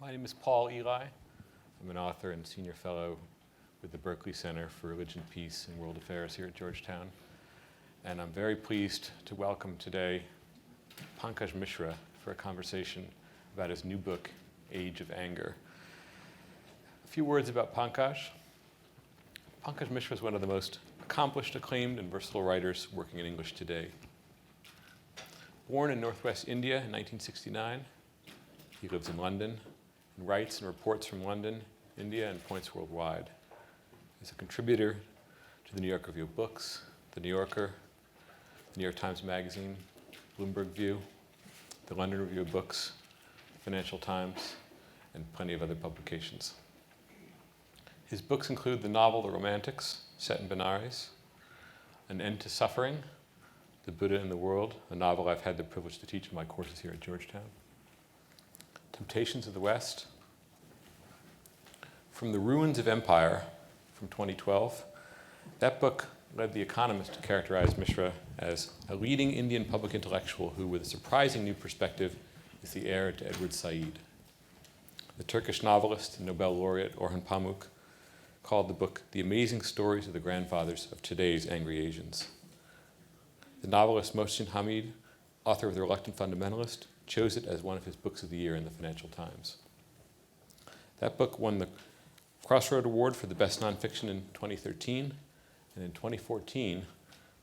My name is Paul Eli. I'm an author and senior fellow with the Berkeley Center for Religion, Peace, and World Affairs here at Georgetown. And I'm very pleased to welcome today Pankaj Mishra for a conversation about his new book, Age of Anger. A few words about Pankaj. Pankaj Mishra is one of the most accomplished, acclaimed, and versatile writers working in English today. Born in Northwest India in 1969, he lives in London and writes and reports from London, India, and points worldwide. He's a contributor to the New York Review of Books, the New Yorker, the New York Times Magazine, Bloomberg View, the London Review of Books, Financial Times, and plenty of other publications. His books include the novel The Romantics, set in Benares, An End to Suffering, The Buddha in the World, a novel I've had the privilege to teach in my courses here at Georgetown, Temptations of the West, From the Ruins of Empire from 2012. That book led The Economist to characterize Mishra as a leading Indian public intellectual who, with a surprising new perspective, is the heir to Edward Said. The Turkish novelist and Nobel laureate Orhan Pamuk called the book The Amazing Stories of the Grandfathers of Today's Angry Asians. The novelist Mohsin Hamid, author of The Reluctant Fundamentalist, chose it as one of his books of the year in the Financial Times. That book won the Crossroad Award for the Best Nonfiction in 2013, and in 2014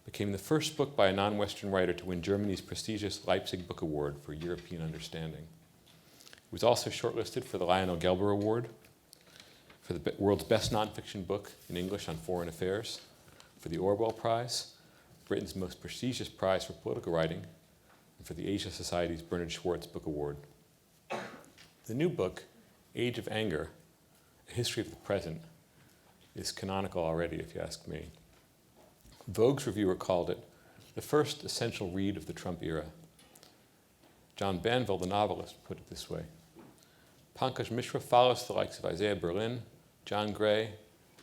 became the first book by a non-Western writer to win Germany's prestigious Leipzig Book Award for European Understanding. It was also shortlisted for the Lionel Gelber Award for the world's best nonfiction book in English on foreign affairs, for the Orwell Prize, Britain's most prestigious prize for political writing, and for the Asia Society's Bernard Schwartz Book Award. The new book, Age of Anger, A History of the Present, is canonical already, if you ask me. Vogue's reviewer called it the first essential read of the Trump era. John Banville, the novelist, put it this way: Pankaj Mishra follows the likes of Isaiah Berlin, John Gray,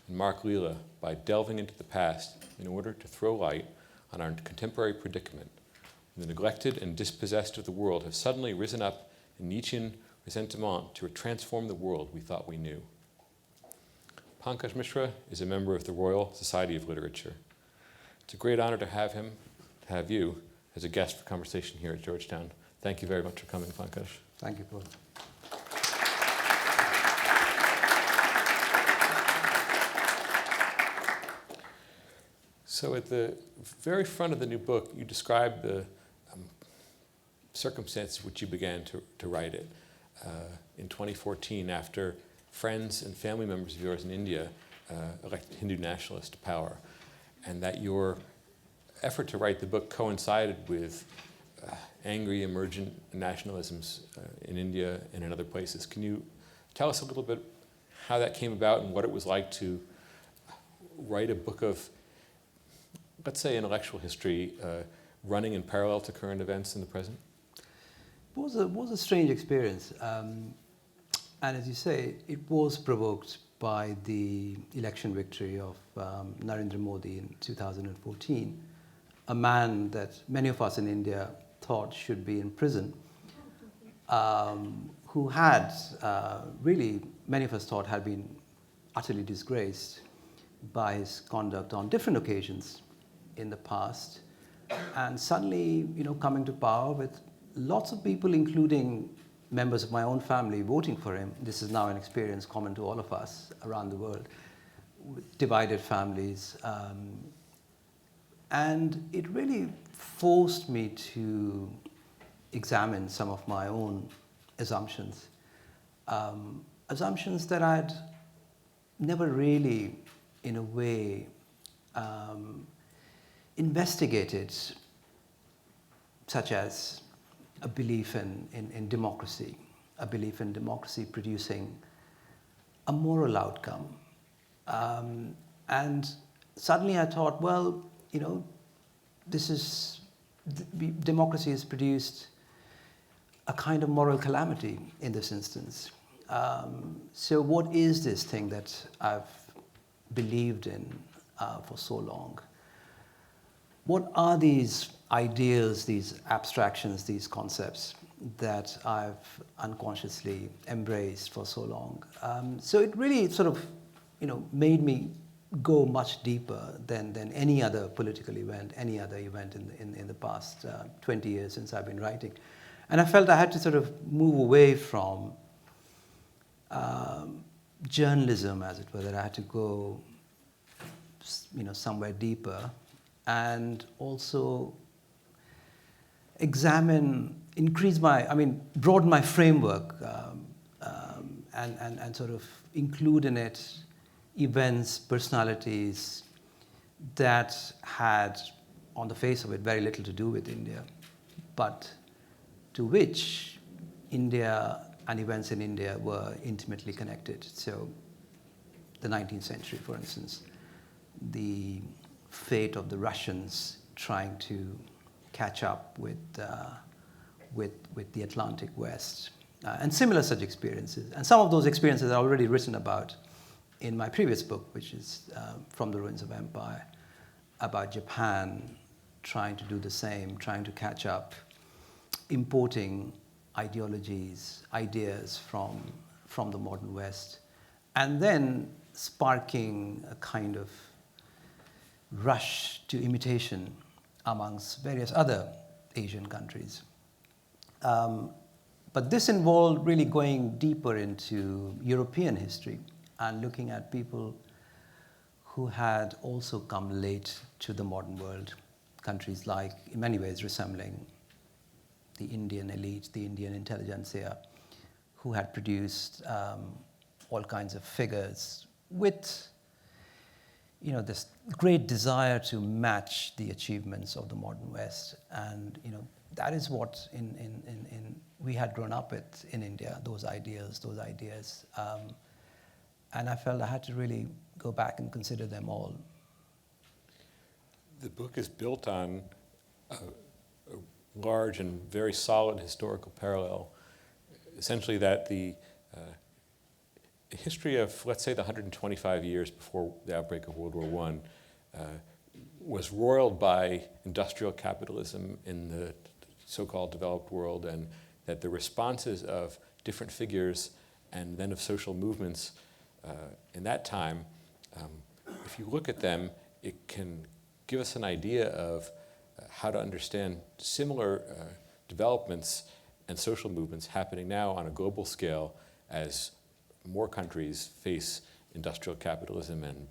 and Mark Lila by delving into the past in order to throw light on our contemporary predicament. The neglected and dispossessed of the world have suddenly risen up in Nietzschean ressentiment to transform the world we thought we knew. Pankaj Mishra is a member of the Royal Society of Literature. It's a great honor to have you as a guest for conversation here at Georgetown. Thank you very much for coming, Pankaj. Thank you, Paul. So at the very front of the new book, you describe the circumstances which you began to write it in 2014 after friends and family members of yours in India elected Hindu nationalists to power, and that your effort to write the book coincided with angry emergent nationalisms in India and in other places. Can you tell us a little bit how that came about and what it was like to write a book of, let's say, intellectual history running in parallel to current events in the present? It was a strange experience. And as you say, it was provoked by the election victory of Narendra Modi in 2014, a man that many of us in India thought should be in prison, who had really, many of us thought had been utterly disgraced by his conduct on different occasions in the past, and suddenly, coming to power with lots of people, including members of my own family, voting for him. This is now an experience common to all of us around the world, with divided families. And it really forced me to examine some of my own assumptions. Assumptions that I'd never really, in a way, investigated, such as a belief in democracy, a belief in democracy producing a moral outcome. And suddenly I thought, well, democracy has produced a kind of moral calamity in this instance. So what is this thing that I've believed in for so long? What are these ideas, these abstractions, these concepts that I've unconsciously embraced for so long. So it really sort of, made me go much deeper than any other political event, any other event in the past 20 years since I've been writing. And I felt I had to sort of move away from journalism, as it were, that I had to go, somewhere deeper, and also broaden my framework, and sort of include in it events, personalities that had, on the face of it, very little to do with India, but to which India and events in India were intimately connected. So the 19th century, for instance, the fate of the Russians trying to catch up with the Atlantic West, and similar such experiences. And some of those experiences are already written about in my previous book, which is From the Ruins of Empire, about Japan trying to do the same, trying to catch up, importing ideologies, ideas from the modern West, and then sparking a kind of rush to imitation amongst various other Asian countries. But this involved really going deeper into European history and looking at people who had also come late to the modern world, countries like, in many ways, resembling the Indian elite, the Indian intelligentsia, who had produced all kinds of figures with this great desire to match the achievements of the modern West. And that is what we had grown up with in India, those ideas. And I felt I had to really go back and consider them all. The book is built on a large and very solid historical parallel, essentially that the history of, let's say, the 125 years before the outbreak of World War I was roiled by industrial capitalism in the so-called developed world, and that the responses of different figures and then of social movements in that time, if you look at them, it can give us an idea of how to understand similar developments and social movements happening now on a global scale as more countries face industrial capitalism and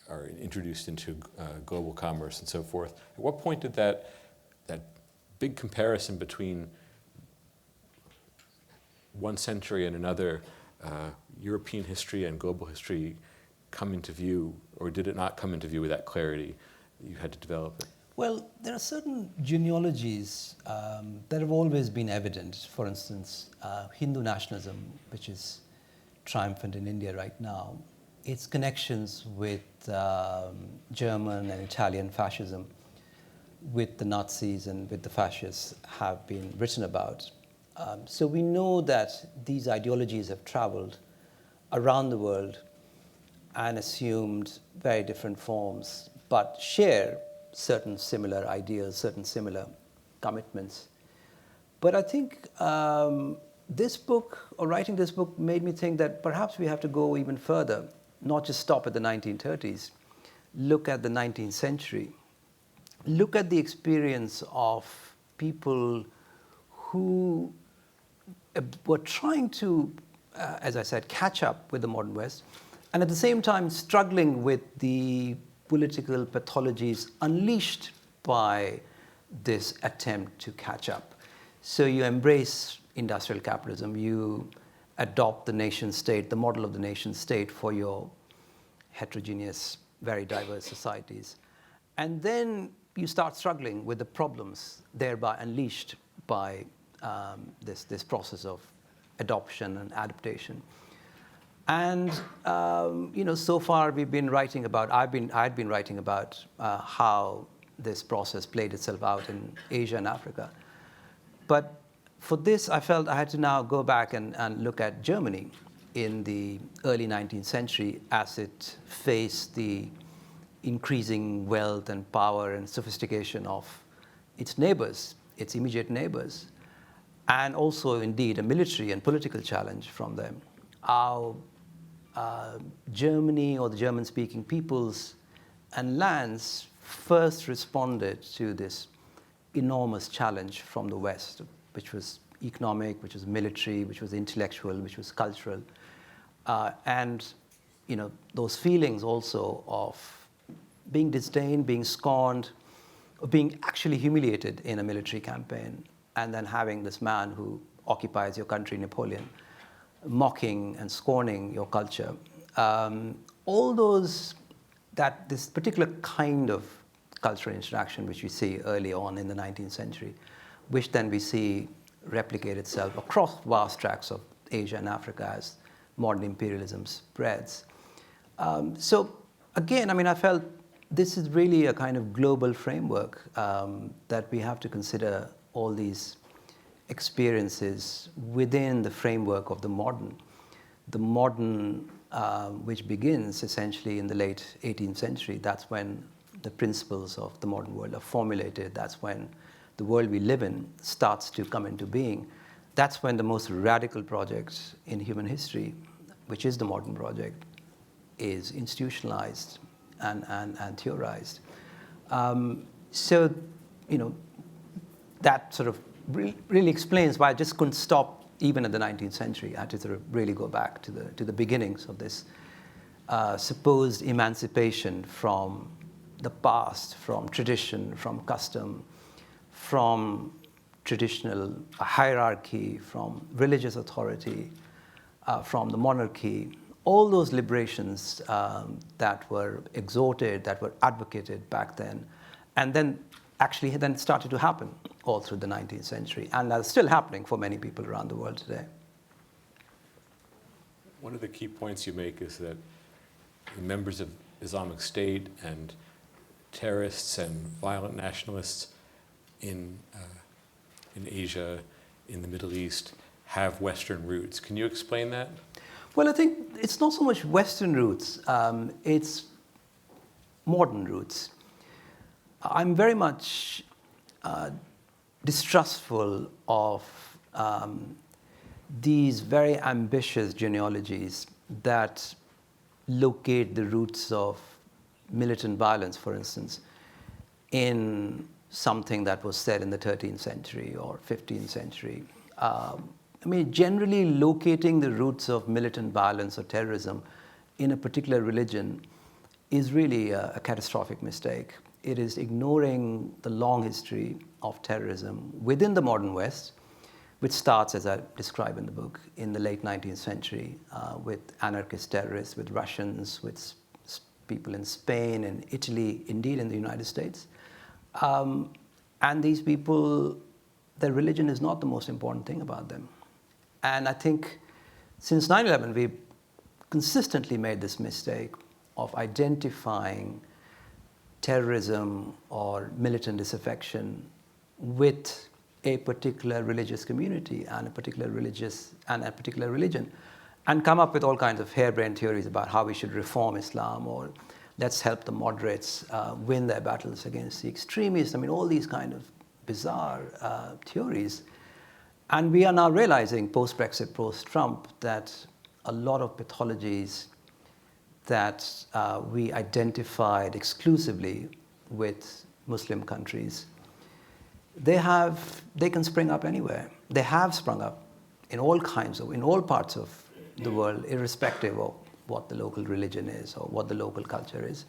are introduced into global commerce and so forth. At what point did that big comparison between one century and another, European history and global history, come into view, or did it not come into view with that clarity? You had to develop it. Well, there are certain genealogies that have always been evident. For instance, Hindu nationalism, which is triumphant in India right now, its connections with German and Italian fascism, with the Nazis and with the fascists, have been written about. So we know that these ideologies have traveled around the world and assumed very different forms, but share certain similar ideas, certain similar commitments. But I think this book, or writing this book, made me think that perhaps we have to go even further, not just stop at the 1930s, look at the 19th century, look at the experience of people who were trying to, as I said, catch up with the modern West, and at the same time struggling with the political pathologies unleashed by this attempt to catch up. So you embrace industrial capitalism, you adopt the nation state, the model of the nation state for your heterogeneous, very diverse societies. And then you start struggling with the problems thereby unleashed by this process of adoption and adaptation. And so far we've been writing about, I had been writing about how this process played itself out in Asia and Africa. But for this, I felt I had to now go back and look at Germany in the early 19th century as it faced the increasing wealth and power and sophistication of its neighbors, its immediate neighbors. and also indeed a military and political challenge from them. How Germany or the German-speaking peoples and lands first responded to this enormous challenge from the West, which was economic, which was military, which was intellectual, which was cultural. And those feelings also of being disdained, being scorned, or being actually humiliated in a military campaign, and then having this man who occupies your country, Napoleon, mocking and scorning your culture. All those, this particular kind of cultural interaction which we see early on in the 19th century, which then we see replicate itself across vast tracts of Asia and Africa as modern imperialism spreads. So again, I felt this is really a kind of global framework that we have to consider all these experiences within the framework of the modern. The modern, which begins essentially in the late 18th century, that's when the principles of the modern world are formulated. That's when the world we live in starts to come into being. That's when the most radical project in human history, which is the modern project, is institutionalized and theorized. So, that sort of really explains why I just couldn't stop even at the 19th century. I had to sort of really go back to the beginnings of this supposed emancipation from the past, from tradition, from custom, from traditional hierarchy, from religious authority, from the monarchy. All those liberations that were exhorted, that were advocated back then, and then actually then started to happen all through the 19th century, and that's still happening for many people around the world today. One of the key points you make is that the members of Islamic State and terrorists and violent nationalists in Asia, in the Middle East, have Western roots. Can you explain that? Well, I think it's not so much Western roots, it's modern roots. I'm very much distrustful of these very ambitious genealogies that locate the roots of militant violence, for instance, in something that was said in the 13th century or 15th century. Generally locating the roots of militant violence or terrorism in a particular religion is really a catastrophic mistake. It is ignoring the long history of terrorism within the modern West, which starts, as I describe in the book, in the late 19th century with anarchist terrorists, with Russians, with people in Spain and Italy, indeed in the United States. And these people, their religion is not the most important thing about them. And I think since 9/11, we've consistently made this mistake of identifying terrorism or militant disaffection with a particular religious community and a particular religion, and come up with all kinds of harebrained theories about how we should reform Islam, or let's help the moderates win their battles against the extremists. All these kind of bizarre theories. And we are now realizing, post-Brexit, post-Trump, that a lot of pathologies that we identified exclusively with Muslim countries, they can spring up anywhere. They have sprung up in all parts of the world, irrespective of what the local religion is or what the local culture is.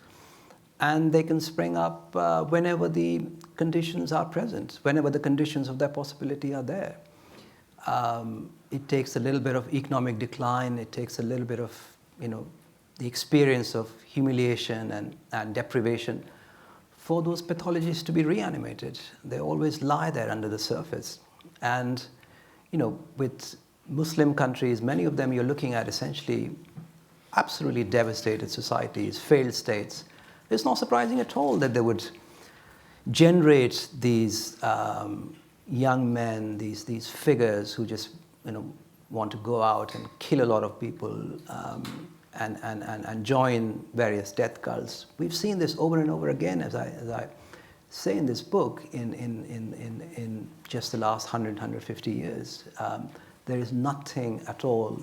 And they can spring up whenever the conditions are present, whenever the conditions of their possibility are there. It takes a little bit of economic decline. It takes a little bit of, the experience of humiliation and deprivation for those pathologies to be reanimated. They always lie there under the surface. And, with Muslim countries, many of them you're looking at essentially absolutely devastated societies, failed states. It's not surprising at all that they would generate these young men, these figures who just want to go out and kill a lot of people and join various death cults. We've seen this over and over again, as I say in this book, in just the last 100, 150 years, there is nothing at all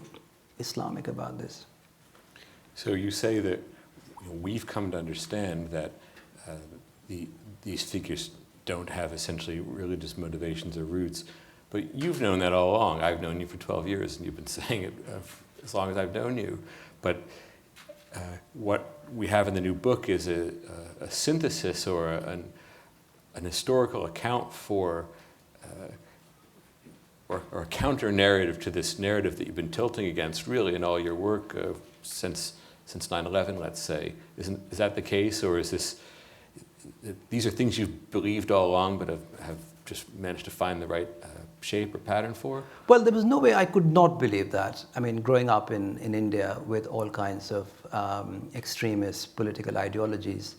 Islamic about this. So you say that we've come to understand that these figures don't have essentially religious motivations or roots, but you've known that all along. I've known you for 12 years, and you've been saying it as long as I've known you. But what we have in the new book is a synthesis or an historical account for, or a counter-narrative to this narrative that you've been tilting against, really, in all your work since 9/11, let's say. Is that the case, or is this, these are things you've believed all along but have just managed to find the right shape or pattern for? Well, there was no way I could not believe that. I mean, growing up in India with all kinds of extremist political ideologies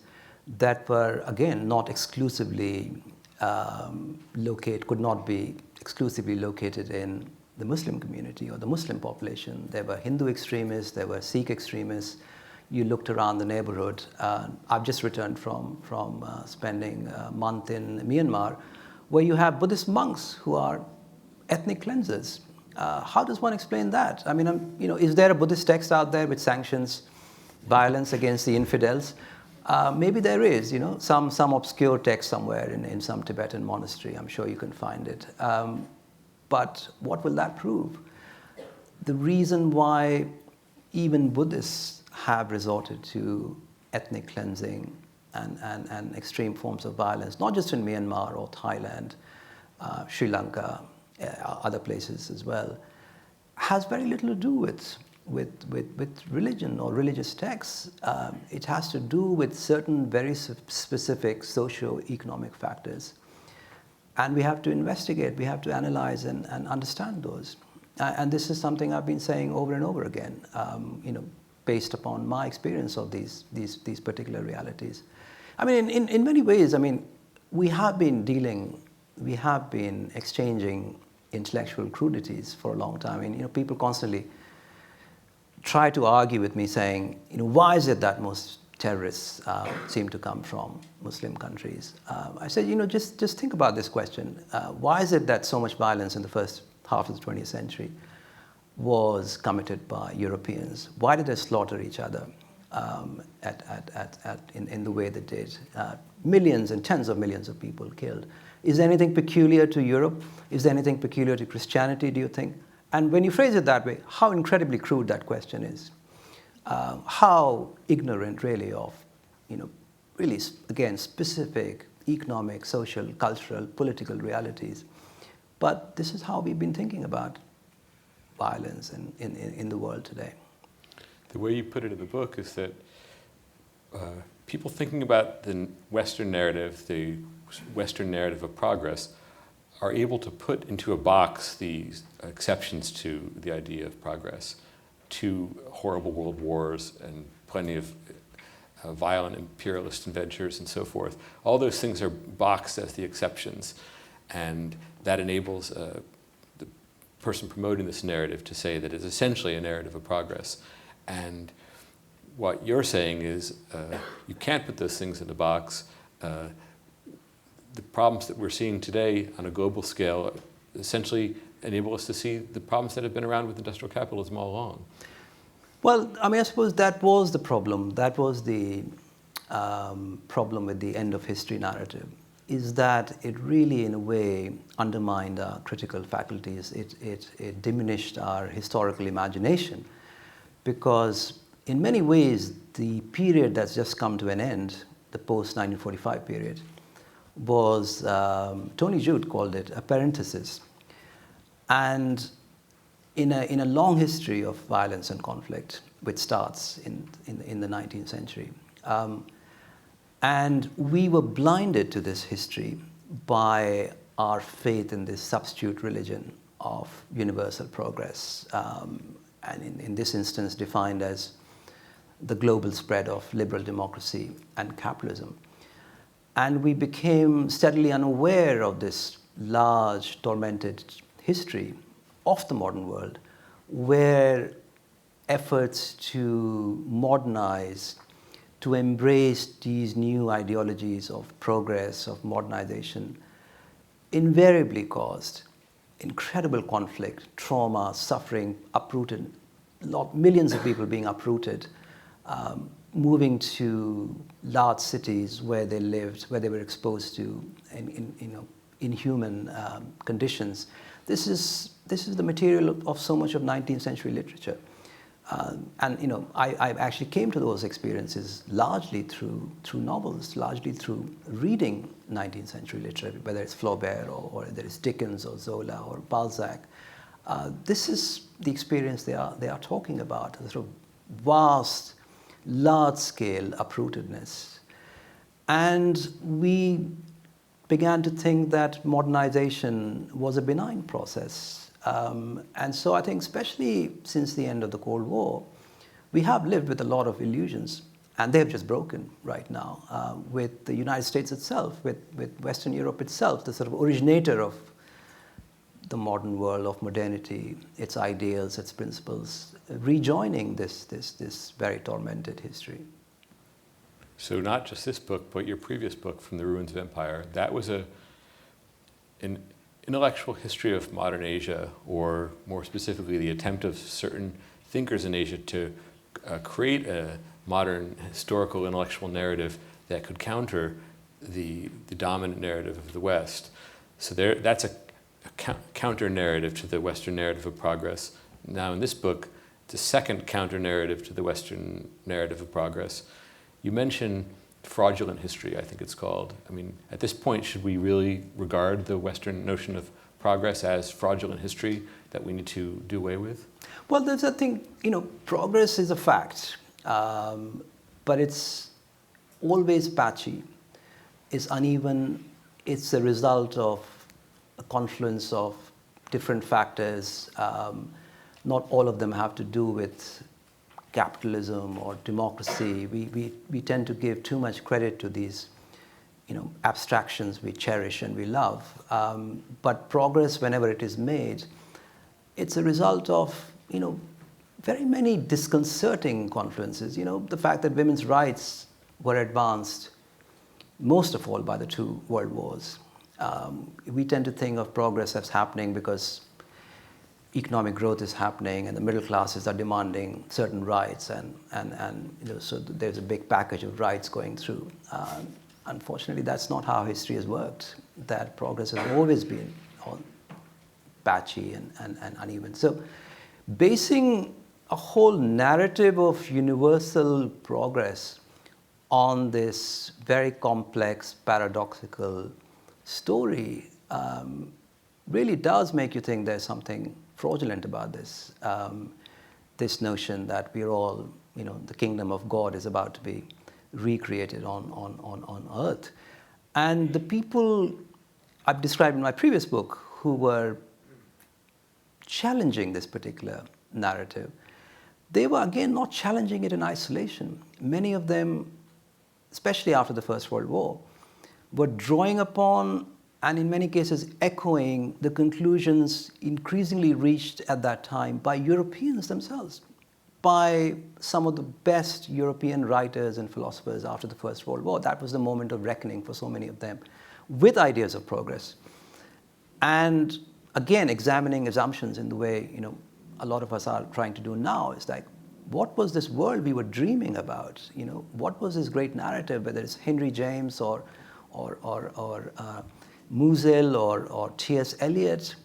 that were, again, not exclusively could not be exclusively located in the Muslim community or the Muslim population. There were Hindu extremists, there were Sikh extremists. You looked around the neighborhood. I've just returned from spending a month in Myanmar, where you have Buddhist monks who are ethnic cleansers. How does one explain that? I mean, is there a Buddhist text out there which sanctions violence against the infidels? Maybe there is, some obscure text somewhere in some Tibetan monastery. I'm sure you can find it. But what will that prove? The reason why even Buddhists have resorted to ethnic cleansing and extreme forms of violence, not just in Myanmar or Thailand, Sri Lanka, other places as well, has very little to do with religion or religious texts. It has to do with certain very specific socio-economic factors. And we have to investigate, we have to analyze and understand those. And this is something I've been saying over and over again, based upon my experience of these particular realities. I mean, in many ways, I mean, we have been exchanging intellectual crudities for a long time. I mean, people constantly try to argue with me saying, why is it that most terrorists seem to come from Muslim countries? I said, just think about this question. Why is it that so much violence in the first half of the 20th century was committed by Europeans? Why did they slaughter each other in the way they did? Millions and tens of millions of people killed. Is there anything peculiar to Europe? Is there anything peculiar to Christianity, do you think? And when you phrase it that way, how incredibly crude that question is. How ignorant, really, of, really, again, specific economic, social, cultural, political realities. But this is how we've been thinking about violence in the world today. The way you put it in the book is that people thinking about the Western narrative of progress, are able to put into a box these exceptions to the idea of progress, to horrible world wars and plenty of violent imperialist adventures and so forth. All those things are boxed as the exceptions, and that enables the person promoting this narrative to say that it's essentially a narrative of progress. And what you're saying is you can't put those things in a box. The problems that we're seeing today on a global scale essentially enable us to see the problems that have been around with industrial capitalism all along. Well, I mean, I suppose that was the problem. That was the problem with the end of history narrative, is that it really, in a way, undermined our critical faculties. It diminished our historical imagination, because in many ways, the period that's just come to an end, the post-1945 period, was, Tony Judt called it a parenthesis. And in a long history of violence and conflict, which starts in the 19th century. And we were blinded to this history by our faith in this substitute religion of universal progress, and in this instance defined as the global spread of liberal democracy and capitalism. And we became steadily unaware of this large, tormented history of the modern world, where efforts to modernize, to embrace these new ideologies of progress, of modernization, invariably caused incredible conflict, trauma, suffering, uprooted, millions of people being uprooted, moving to large cities where they lived, where they were exposed to inhuman conditions. This is the material of so much of 19th century literature. And I actually came to those experiences largely through novels, largely through reading 19th century literature, whether it's Flaubert or whether it's Dickens or Zola or Balzac. This is the experience they are talking about, the sort of vast, large-scale uprootedness. And we began to think that modernization was a benign process. And so I think, especially since the end of the Cold War, we have lived with a lot of illusions, and they have just broken right now with the United States itself, with Western Europe itself, the sort of originator of the modern world, of modernity, its ideals, its principles, rejoining this very tormented history. So not just this book, but your previous book, From the Ruins of Empire, that was an intellectual history of modern Asia, or more specifically, the attempt of certain thinkers in Asia to create a modern historical intellectual narrative that could counter the dominant narrative of the West. So that's a counter narrative to the Western narrative of progress. Now in this book, it's a second counter narrative to the Western narrative of progress. You mention fraudulent history, I think it's called. I mean, at this point, should we really regard the Western notion of progress as fraudulent history that we need to do away with? Well, there's a thing, progress is a fact, but it's always patchy, it's uneven, it's a result of a confluence of different factors. Not all of them have to do with capitalism or democracy. We tend to give too much credit to these abstractions we cherish and we love. But progress, whenever it is made, it's a result of very many disconcerting confluences. The fact that women's rights were advanced most of all by the two world wars. We tend to think of progress as happening because economic growth is happening and the middle classes are demanding certain rights, and so there's a big package of rights going through. Unfortunately, that's not how history has worked. That progress has always been all patchy and uneven. So basing a whole narrative of universal progress on this very complex, paradoxical story really does make you think there's something fraudulent about this. This notion that we're all, the kingdom of God is about to be recreated on earth. And the people I've described in my previous book who were challenging this particular narrative, they were again not challenging it in isolation. Many of them, especially after the First World War, were drawing upon and in many cases echoing the conclusions increasingly reached at that time by Europeans themselves, by some of the best European writers and philosophers after the First World War. That was the moment of reckoning for so many of them with ideas of progress. And again, examining assumptions in the way a lot of us are trying to do now. It's like, what was this world we were dreaming about? What was this great narrative, whether it's Henry James or Musil or T.S. Eliot?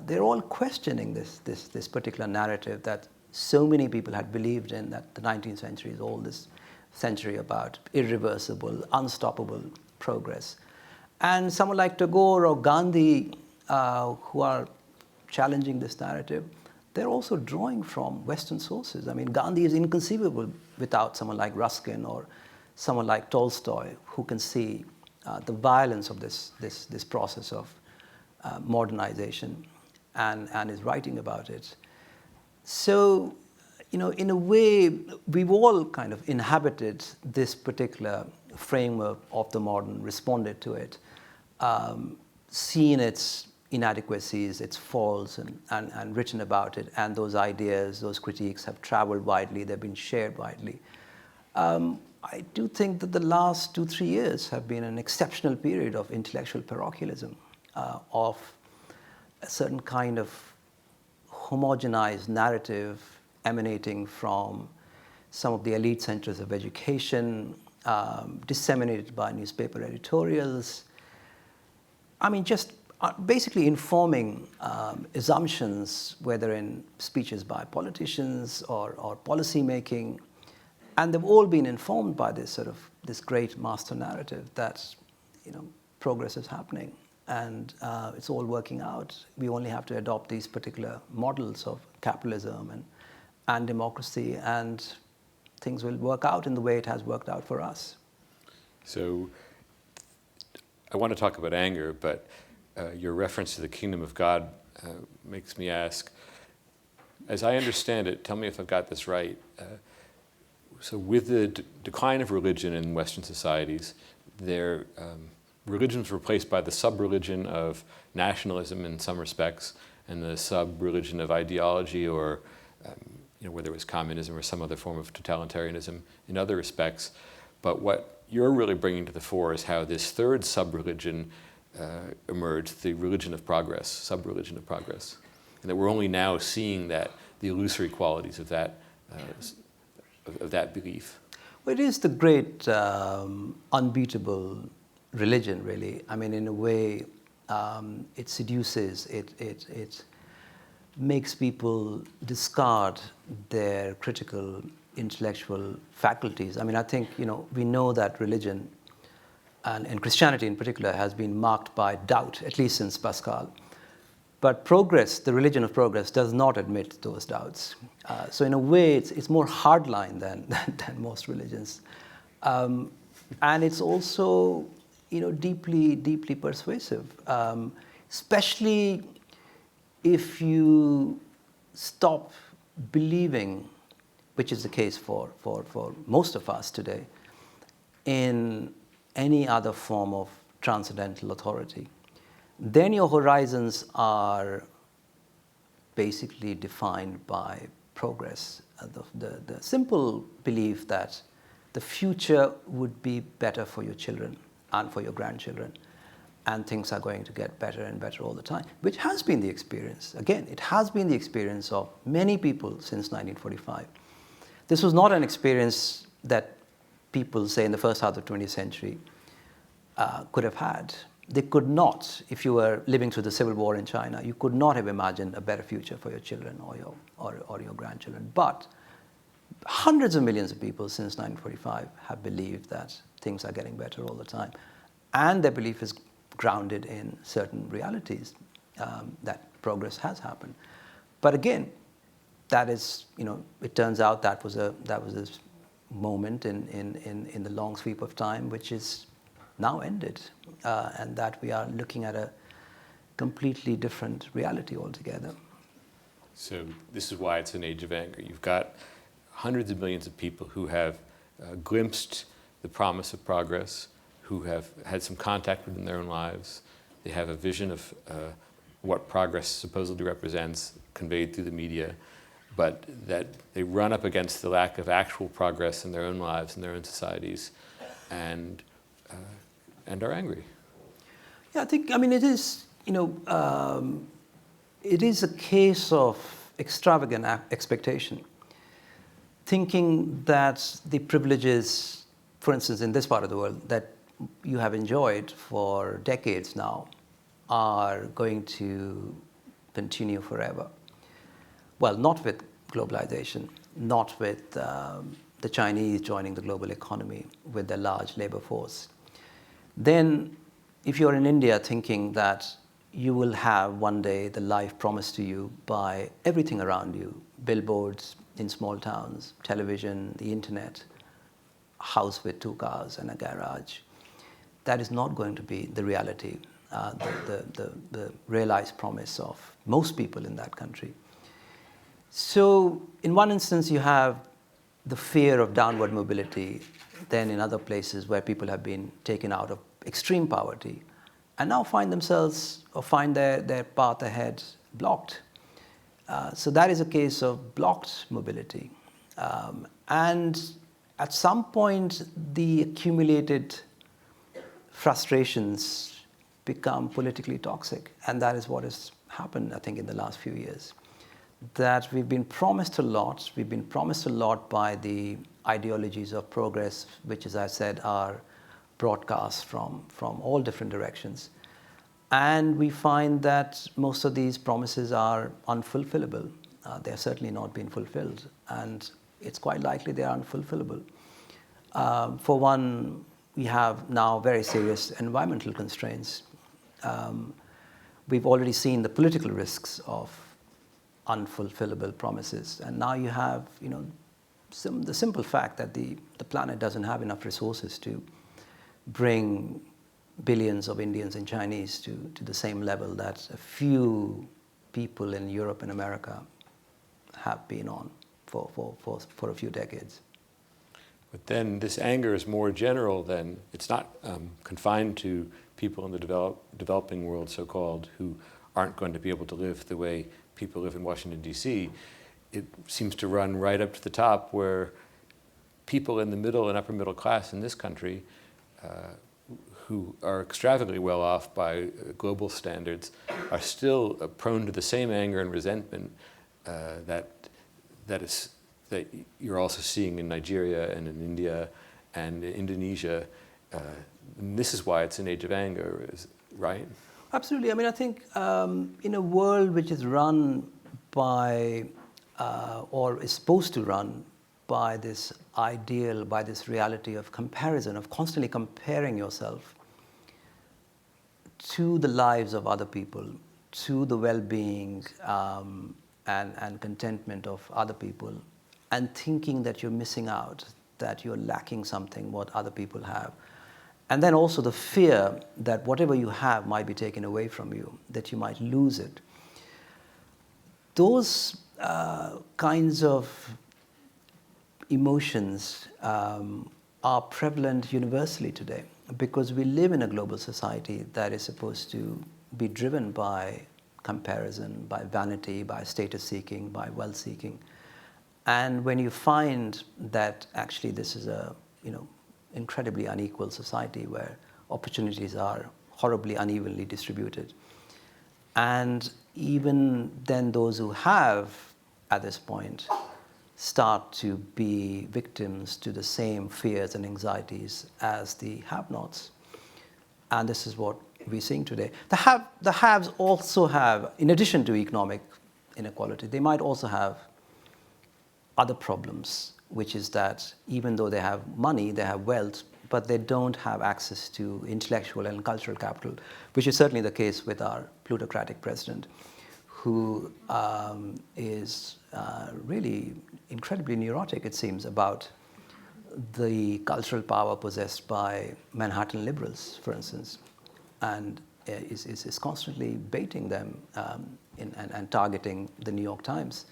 They're all questioning this particular narrative that so many people had believed in, that the 19th century is all this century about irreversible, unstoppable progress. And someone like Tagore or Gandhi, who are challenging this narrative, they're also drawing from Western sources. I mean, Gandhi is inconceivable without someone like Ruskin or someone like Tolstoy, who can see the violence of this process of modernization and is writing about it. So, in a way, we've all kind of inhabited this particular framework of the modern, responded to it, seen its inadequacies, its faults, and written about it. And those ideas, those critiques have traveled widely, they've been shared widely. I do think that the last 2-3 years have been an exceptional period of intellectual parochialism, of a certain kind of homogenized narrative emanating from some of the elite centers of education, disseminated by newspaper editorials. I mean, just basically informing assumptions, whether in speeches by politicians or policy making. And they've all been informed by this this great master narrative that, progress is happening and it's all working out. We only have to adopt these particular models of capitalism and democracy, and things will work out in the way it has worked out for us. So I want to talk about anger, but your reference to the kingdom of God makes me ask, as I understand it, tell me if I've got this right, so with the decline of religion in Western societies, religion was replaced by the sub-religion of nationalism in some respects, and the sub-religion of ideology, or whether it was communism or some other form of totalitarianism in other respects. But what you're really bringing to the fore is how this third sub-religion emerged, the religion of progress, sub-religion of progress, and that we're only now seeing the illusory qualities of that belief. Well, it is the great unbeatable religion, really. I mean, in a way, it seduces, it makes people discard their critical intellectual faculties. I mean, I think, we know that religion, and Christianity in particular, has been marked by doubt, at least since Pascal. But progress, the religion of progress, does not admit those doubts. So in a way, it's more hardline than most religions. And it's also, deeply, deeply persuasive, especially if you stop believing, which is the case for most of us today, in any other form of transcendental authority. Then your horizons are basically defined by progress. The simple belief that the future would be better for your children and for your grandchildren, and things are going to get better and better all the time, which has been the experience. Again, it has been the experience of many people since 1945. This was not an experience that people, say, in the first half of the 20th century could have had. They could not, if you were living through the civil war in China, you could not have imagined a better future for your children or your grandchildren. But hundreds of millions of people since 1945 have believed that things are getting better all the time. And their belief is grounded in certain realities, that progress has happened. But again, that is, it turns out that was a moment in the long sweep of time, which is now ended, and that we are looking at a completely different reality altogether. So this is why it's an age of anger. You've got hundreds of millions of people who have glimpsed the promise of progress, who have had some contact within their own lives. They have a vision of what progress supposedly represents, conveyed through the media, but that they run up against the lack of actual progress in their own lives, in their own societies, and are angry. Yeah, I think, it is, it is a case of extravagant expectation. Thinking that the privileges, for instance, in this part of the world, that you have enjoyed for decades now, are going to continue forever. Well, not with globalization, not with the Chinese joining the global economy with their large labor force. Then, if you're in India thinking that you will have one day the life promised to you by everything around you, billboards in small towns, television, the internet, a house with 2 cars and a garage, that is not going to be the reality, the realized promise of most people in that country. So, in one instance, you have the fear of downward mobility, then in other places where people have been taken out of extreme poverty and now find themselves or find their path ahead blocked. So that is a case of blocked mobility. And at some point, the accumulated frustrations become politically toxic. And that is what has happened, I think, in the last few years. That we've been promised a lot. We've been promised a lot by the ideologies of progress, which, as I said, are broadcast from all different directions. And we find that most of these promises are unfulfillable. They're certainly not being fulfilled. And it's quite likely they are unfulfillable. For one, we have now very serious environmental constraints. We've already seen the political risks of unfulfillable promises. And now you have, the simple fact that the planet doesn't have enough resources to bring billions of Indians and Chinese to the same level that a few people in Europe and America have been on for a few decades. But then this anger is more general than, it's not confined to people in the developing world, so-called, who aren't going to be able to live the way people live in Washington, D.C. It seems to run right up to the top, where people in the middle and upper middle class in this country who are extravagantly well off by global standards are still prone to the same anger and resentment that you're also seeing in Nigeria and in India and Indonesia. And this is why it's an age of anger, right? Absolutely. I mean, I think in a world which is run by, or is supposed to run by this ideal, by this reality of comparison, of constantly comparing yourself to the lives of other people, to the well-being and contentment of other people, and thinking that you're missing out, that you're lacking something what other people have. And then also the fear that whatever you have might be taken away from you, that you might lose it. Those kinds of emotions are prevalent universally today, because we live in a global society that is supposed to be driven by comparison, by vanity, by status seeking, by wealth seeking. And when you find that actually this is a incredibly unequal society where opportunities are horribly unevenly distributed, and even then those who have at this point start to be victims to the same fears and anxieties as the have-nots. And this is what we're seeing today. The haves also have, in addition to economic inequality, they might also have other problems, which is that even though they have money, they have wealth, but they don't have access to intellectual and cultural capital, which is certainly the case with our plutocratic president, who is really incredibly neurotic, it seems, about the cultural power possessed by Manhattan liberals, for instance, and is constantly baiting them and targeting the New York Times.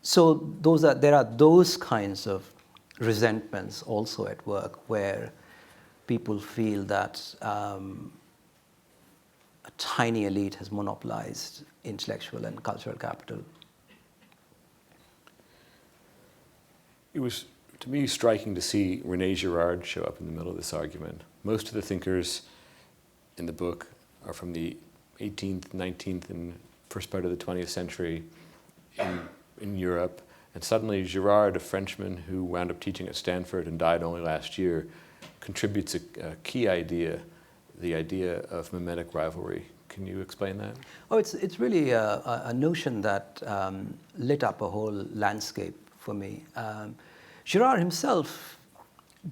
So there are those kinds of resentments also at work, where people feel that a tiny elite has monopolized intellectual and cultural capital. It was, to me, striking to see René Girard show up in the middle of this argument. Most of the thinkers in the book are from the 18th, 19th, and first part of the 20th century in Europe. And suddenly Girard, a Frenchman who wound up teaching at Stanford and died only last year, contributes a key idea, the idea of mimetic rivalry. Can you explain that? Oh, it's really a notion that lit up a whole landscape for me. Girard himself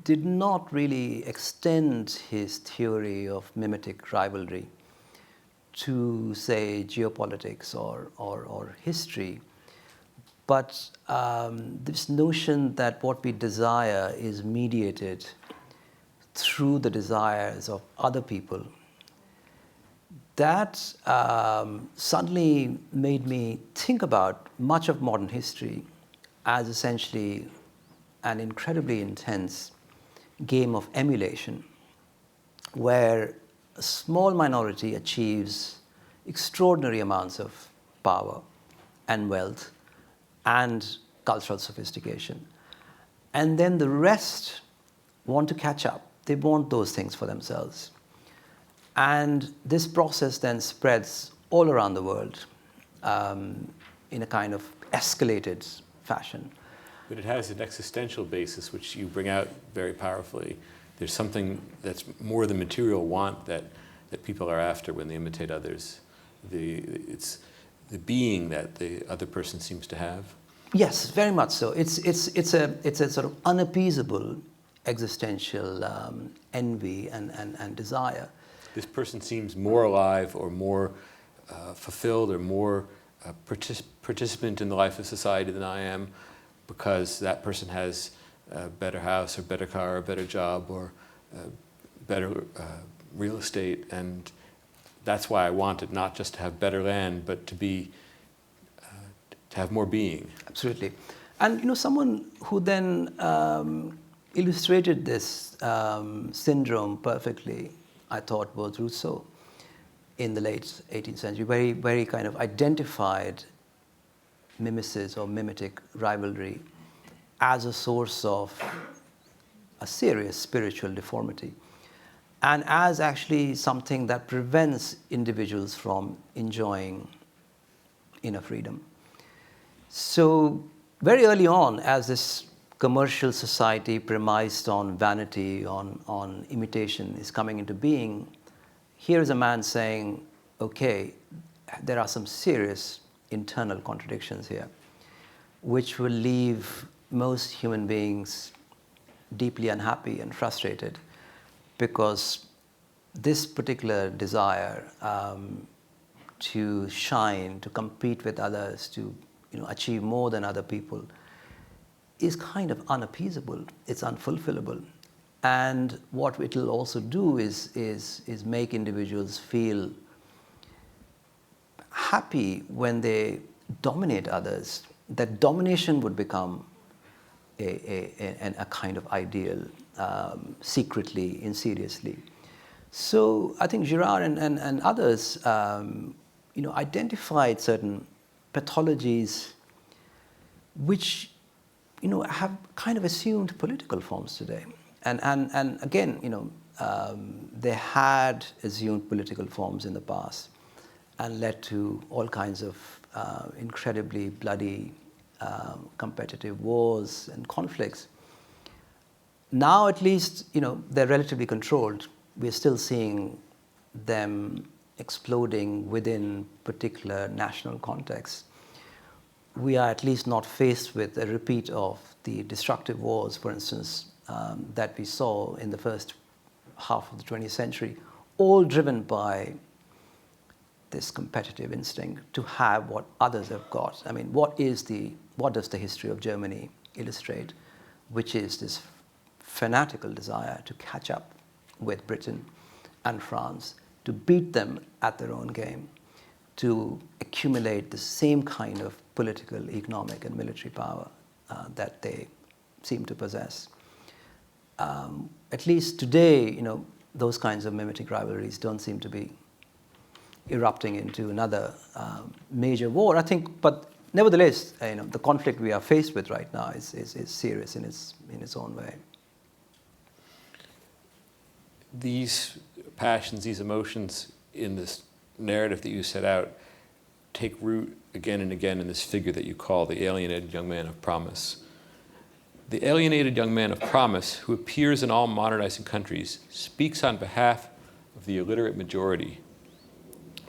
did not really extend his theory of mimetic rivalry to, say, geopolitics or history. But this notion that what we desire is mediated through the desires of other people, that suddenly made me think about much of modern history as essentially an incredibly intense game of emulation, where a small minority achieves extraordinary amounts of power and wealth and cultural sophistication. And then the rest want to catch up. They want those things for themselves. And this process then spreads all around the world in a kind of escalated fashion. But it has an existential basis, which you bring out very powerfully. There's something that's more the material want that people are after when they imitate others. It's the being that the other person seems to have. Yes, very much so. It's a sort of unappeasable existential envy and desire. This person seems more alive or more fulfilled or more participant in the life of society than I am, because that person has a better house or better car or better job or better real estate, and that's why I wanted not just to have better land, but to have more being. Absolutely. And someone who then illustrated this syndrome perfectly, I thought, was Rousseau in the late 18th century. Very, very kind of identified mimesis or mimetic rivalry as a source of a serious spiritual deformity, and as actually something that prevents individuals from enjoying inner freedom. So very early on, as this commercial society premised on vanity, on imitation is coming into being, here is a man saying, okay, there are some serious internal contradictions here, which will leave most human beings deeply unhappy and frustrated, because this particular desire to shine, to compete with others, to achieve more than other people, is kind of unappeasable. It's unfulfillable. And what it will also do is make individuals feel happy when they dominate others. That domination would become a kind of ideal, secretly, insidiously. So I think Girard and others identified certain pathologies which have kind of assumed political forms today. And again, they had assumed political forms in the past and led to all kinds of incredibly bloody competitive wars and conflicts. Now, at least, they're relatively controlled. We're still seeing them exploding within particular national contexts. We are at least not faced with a repeat of the destructive wars, for instance, that we saw in the first half of the 20th century, all driven by this competitive instinct to have what others have got. I mean, what does the history of Germany illustrate? Which is this fanatical desire to catch up with Britain and France, to beat them at their own game, to accumulate the same kind of political, economic, and military power that they seem to possess. At least today, those kinds of mimetic rivalries don't seem to be erupting into another major war, I think. But nevertheless, the conflict we are faced with right now is serious in its own way. These passions, these emotions in this narrative that you set out take root again and again in this figure that you call the alienated young man of promise. The alienated young man of promise, who appears in all modernizing countries, speaks on behalf of the illiterate majority,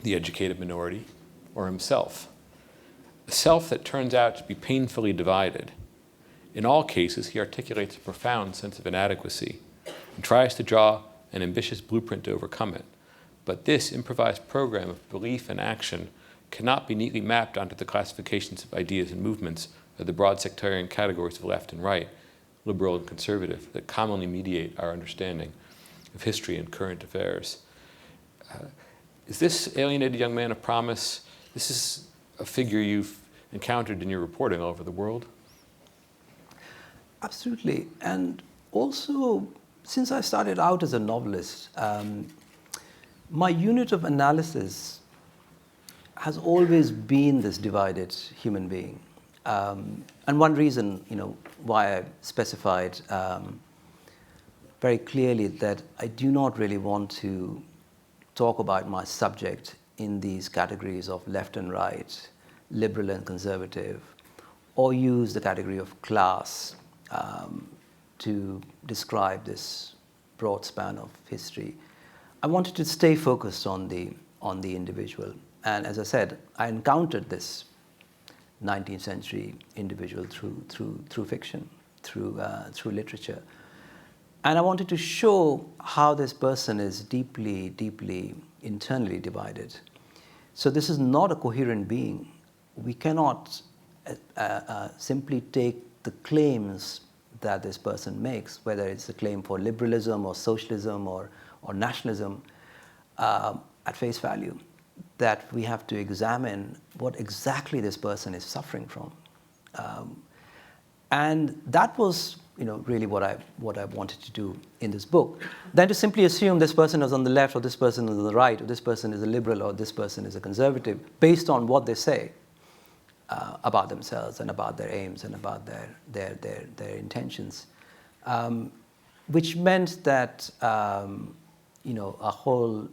the educated minority, or himself. A self that turns out to be painfully divided. In all cases, he articulates a profound sense of inadequacy and tries to draw an ambitious blueprint to overcome it. But this improvised program of belief and action cannot be neatly mapped onto the classifications of ideas and movements or the broad sectarian categories of left and right, liberal and conservative, that commonly mediate our understanding of history and current affairs. Is this alienated young man of promise, this is a figure you've encountered in your reporting all over the world? Absolutely. And also, since I started out as a novelist, my unit of analysis has always been this divided human being. And one reason, why I specified very clearly that I do not really want to talk about my subject in these categories of left and right, liberal and conservative, or use the category of class to describe this broad span of history. I wanted to stay focused on the individual. And as I said, I encountered this 19th century individual through fiction, through literature. And I wanted to show how this person is deeply, deeply internally divided. So this is not a coherent being. We cannot simply take the claims that this person makes, whether it's a claim for liberalism or socialism or nationalism, at face value, that we have to examine what exactly this person is suffering from. And that was really what I wanted to do in this book. Then to simply assume this person is on the left or this person is on the right or this person is a liberal or this person is a conservative based on what they say about themselves and about their aims and about their intentions, which meant that a whole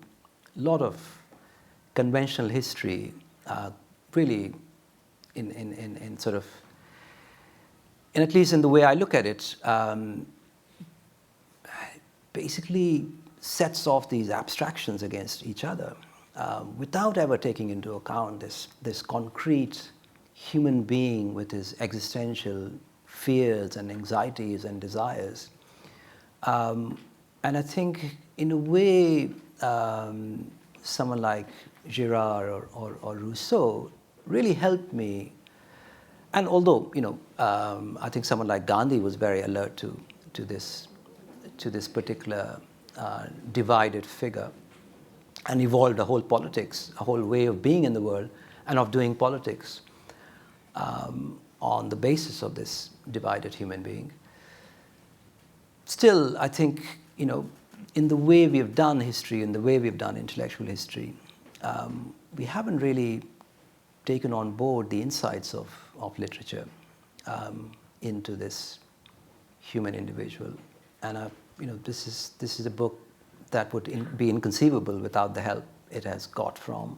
lot of conventional history really in sort of, and at least in the way I look at it, basically sets off these abstractions against each other without ever taking into account this concrete human being with his existential fears and anxieties and desires. And I think, in a way, someone like Girard or Rousseau really helped me. And although, I think someone like Gandhi was very alert to this particular divided figure and evolved a whole politics, a whole way of being in the world and of doing politics on the basis of this divided human being. Still, I think, in the way we have done history, in the way we've done intellectual history, we haven't really taken on board the insights of literature into this human individual. And this is a book that would be inconceivable without the help it has got from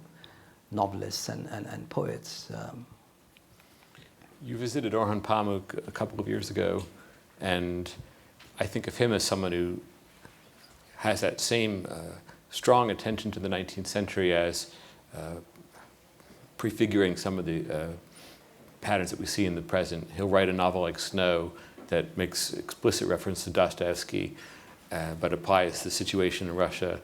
novelists and poets. You visited Orhan Pamuk a couple of years ago, and I think of him as someone who has that same strong attention to the 19th century as prefiguring some of the patterns that we see in the present. He'll write a novel like Snow that makes explicit reference to Dostoevsky, but applies the situation in Russia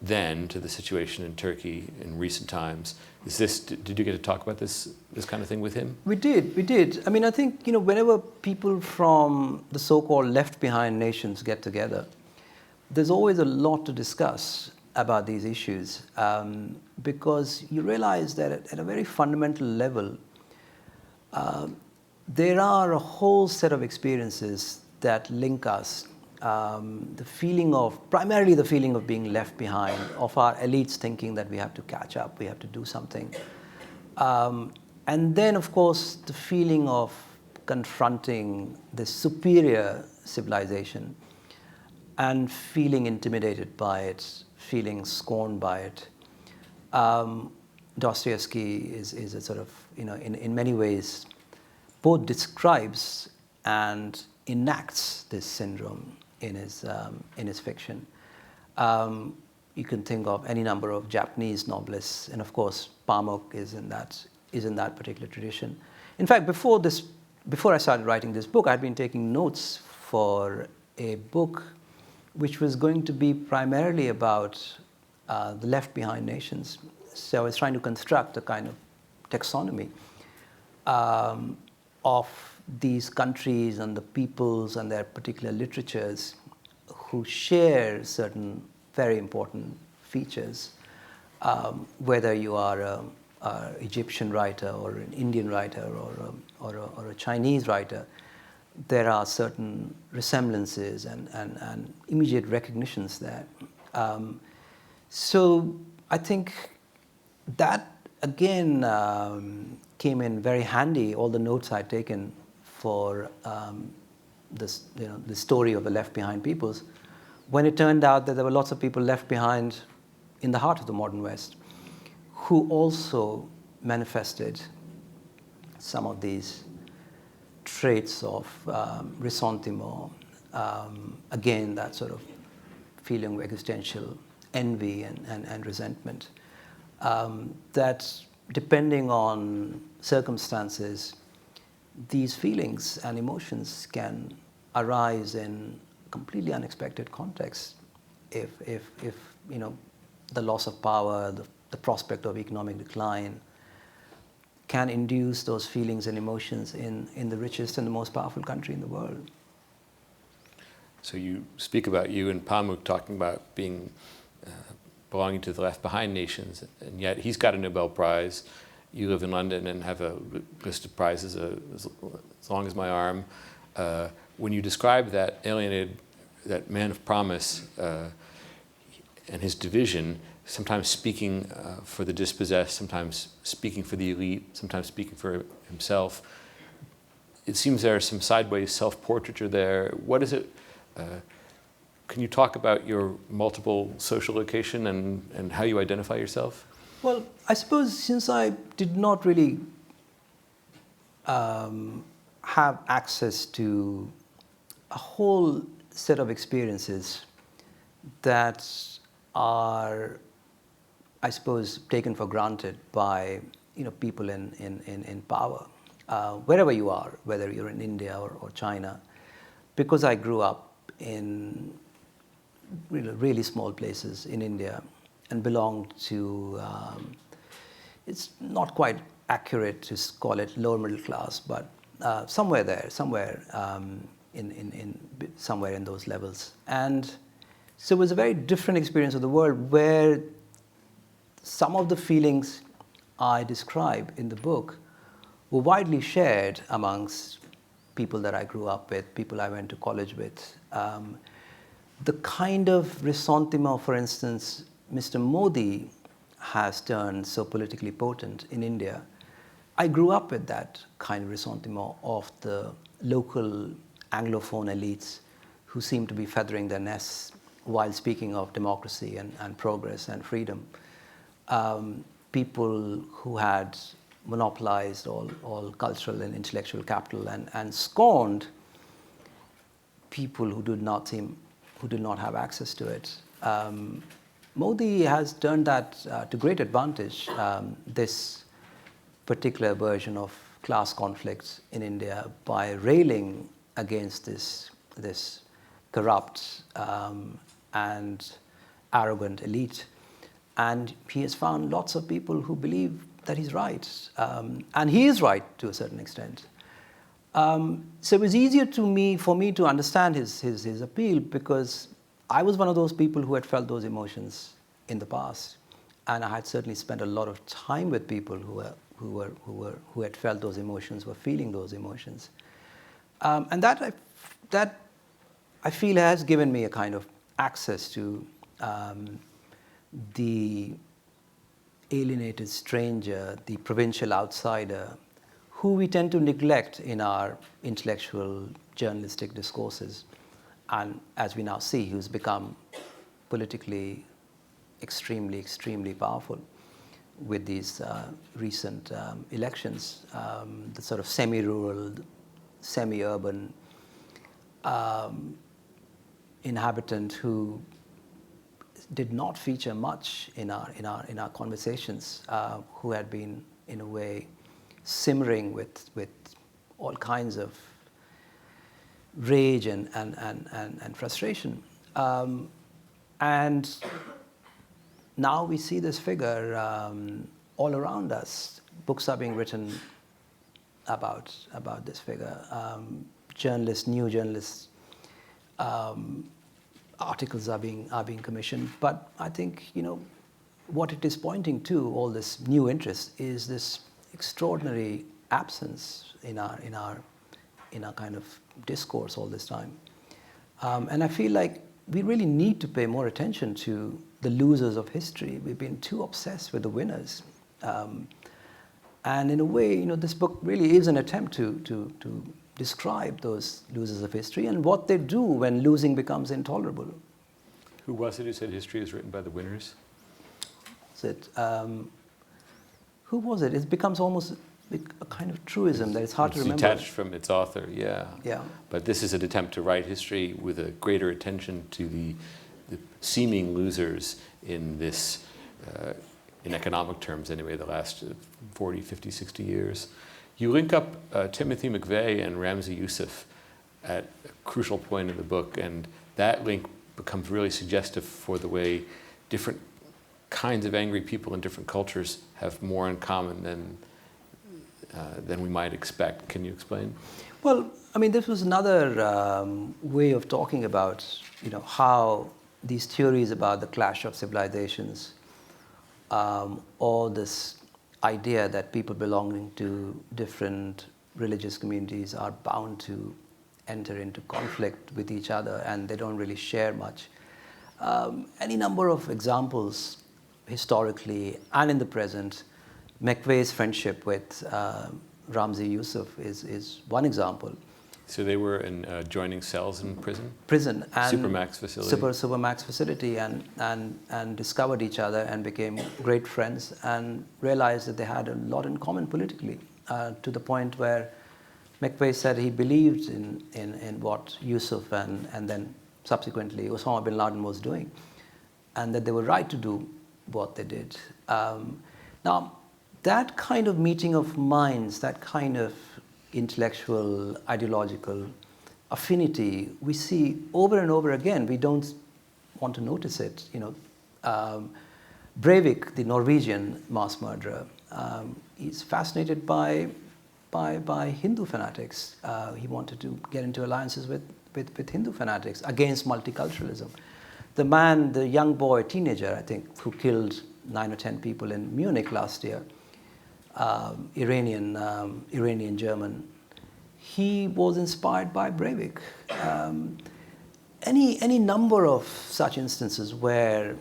then to the situation in Turkey in recent times. Did you get to talk about this kind of thing with him? We did. I mean, I think, whenever people from the so-called left behind nations get together, there's always a lot to discuss about these issues, because you realize that at a very fundamental level, there are a whole set of experiences that link us. Primarily the feeling of being left behind, of our elites thinking that we have to catch up, we have to do something. And then, of course, the feeling of confronting this superior civilization and feeling intimidated by it, feeling scorned by it. Dostoevsky is a sort of, in many ways, both describes and enacts this syndrome in his fiction. You can think of any number of Japanese novelists, and of course, Pamuk is in that particular tradition. In fact, before I started writing this book, I'd been taking notes for a book which was going to be primarily about the left behind nations. So I was trying to construct a kind of taxonomy of these countries and the peoples and their particular literatures who share certain very important features, whether you are an Egyptian writer or an Indian writer or a Chinese writer. There are certain resemblances and immediate recognitions there. So I think that again came in very handy, all the notes I'd taken for this, the story of the left behind peoples, when it turned out that there were lots of people left behind in the heart of the modern West who also manifested some of these traits of ressentiment, again, that sort of feeling of existential envy and resentment, that depending on circumstances, these feelings and emotions can arise in completely unexpected contexts. If the loss of power, the prospect of economic decline can induce those feelings and emotions in the richest and the most powerful country in the world. So you speak about you and Pamuk talking about being belonging to the left behind nations, and yet he's got a Nobel Prize. You live in London and have a list of prizes as long as my arm. When you describe that alienated, that man of promise and his division, sometimes speaking for the dispossessed, sometimes speaking for the elite, sometimes speaking for himself, it seems there's some sideways self-portraiture there. What is it? Can you talk about your multiple social location and how you identify yourself? Well, I suppose since I did not really have access to a whole set of experiences that are, I suppose, taken for granted by people in power, wherever you are, whether you're in India or China, because I grew up in really small places in India and belonged to, it's not quite accurate to call it lower middle class, but somewhere there, somewhere in those levels. And so it was a very different experience of the world, where some of the feelings I describe in the book were widely shared amongst people that I grew up with, people I went to college with. The kind of ressentiment, for instance, Mr. Modi has turned so politically potent in India, I grew up with that kind of ressentiment of the local Anglophone elites who seem to be feathering their nests while speaking of democracy and progress and freedom. People who had monopolized all cultural and intellectual capital and scorned people who did not have access to it. Modi has turned that to great advantage, this particular version of class conflict in India, by railing against this corrupt and arrogant elite. And he has found lots of people who believe that he's right. And he is right to a certain extent. So it was easier for me to understand his appeal, because I was one of those people who had felt those emotions in the past. And I had certainly spent a lot of time with people who had felt those emotions, were feeling those emotions. And that I feel has given me a kind of access to the alienated stranger, the provincial outsider, who we tend to neglect in our intellectual journalistic discourses. And as we now see, who's become politically extremely powerful with these recent elections, the sort of semi-rural, semi-urban inhabitant who did not feature much in our conversations, who had been, in a way, simmering with all kinds of rage and frustration. And now we see this figure all around us. Books are being written about this figure. New journalists, articles are being commissioned. But I think, what it is pointing to, all this new interest, is this extraordinary absence in our kind of discourse all this time. And I feel like we really need to pay more attention to the losers of history. We've been too obsessed with the winners. And in a way, this book really is an attempt to describe those losers of history and what they do when losing becomes intolerable. Who was it who said history is written by the winners? Who was it? It becomes almost a kind of truism that it's hard to remember. Detached from its author, yeah. Yeah. But this is an attempt to write history with a greater attention to the seeming losers in this, in economic terms anyway, the last 40, 50, 60 years. You link up Timothy McVeigh and Ramzi Youssef at a crucial point in the book, and that link becomes really suggestive for the way different kinds of angry people in different cultures have more in common than we might expect. Can you explain? Well, I mean, this was another way of talking about, how these theories about the clash of civilizations, or this idea that people belonging to different religious communities are bound to enter into conflict with each other and they don't really share much. Any number of examples historically and in the present. McVeigh's friendship with Ramzi Youssef is one example. So they were in joining cells in prison? Prison and Supermax facility. Supermax facility, and discovered each other and became great friends and realized that they had a lot in common politically, to the point where McVeigh said he believed in what Youssef and then subsequently Osama bin Laden was doing, and that they were right to do what they did. Now, that kind of meeting of minds, that kind of intellectual, ideological affinity, we see over and over again. We don't want to notice it. Breivik, the Norwegian mass murderer, is fascinated by Hindu fanatics. He wanted to get into alliances with Hindu fanatics against multiculturalism. The young boy, teenager, I think, who killed 9 or 10 people in Munich last year, Iranian German, he was inspired by Breivik. Any number of such instances where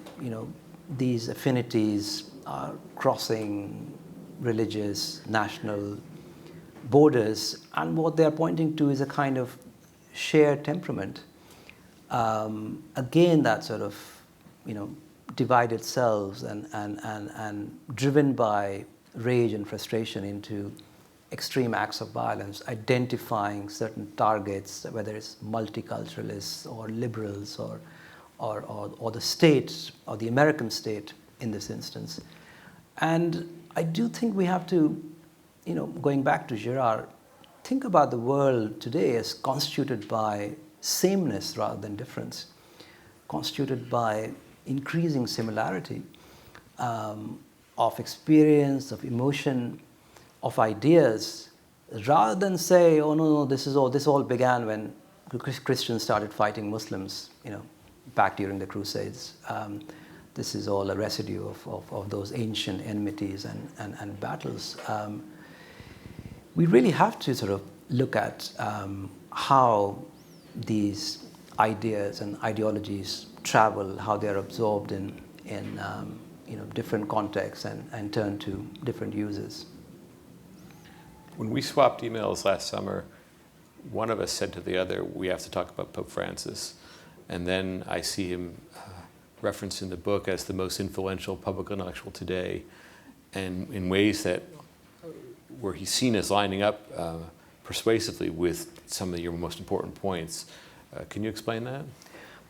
these affinities are crossing religious, national borders, and what they are pointing to is a kind of shared temperament. Again, that sort of divided selves and driven by rage and frustration into extreme acts of violence, identifying certain targets, whether it's multiculturalists or liberals or the state or the American state in this instance. And I do think we have to, going back to Girard, think about the world today as constituted by sameness rather than difference, constituted by increasing similarity of experience, of emotion, of ideas, rather than say, oh no, this all began when Christians started fighting Muslims, back during the Crusades. This is all a residue of those ancient enmities and battles. We really have to sort of look at how these ideas and ideologies travel, how they're absorbed in different contexts and turn to different uses. When we swapped emails last summer, one of us said to the other, we have to talk about Pope Francis. And then I see him referenced in the book as the most influential public intellectual today, and in ways that where he's seen as lining up persuasively with some of your most important points. Can you explain that?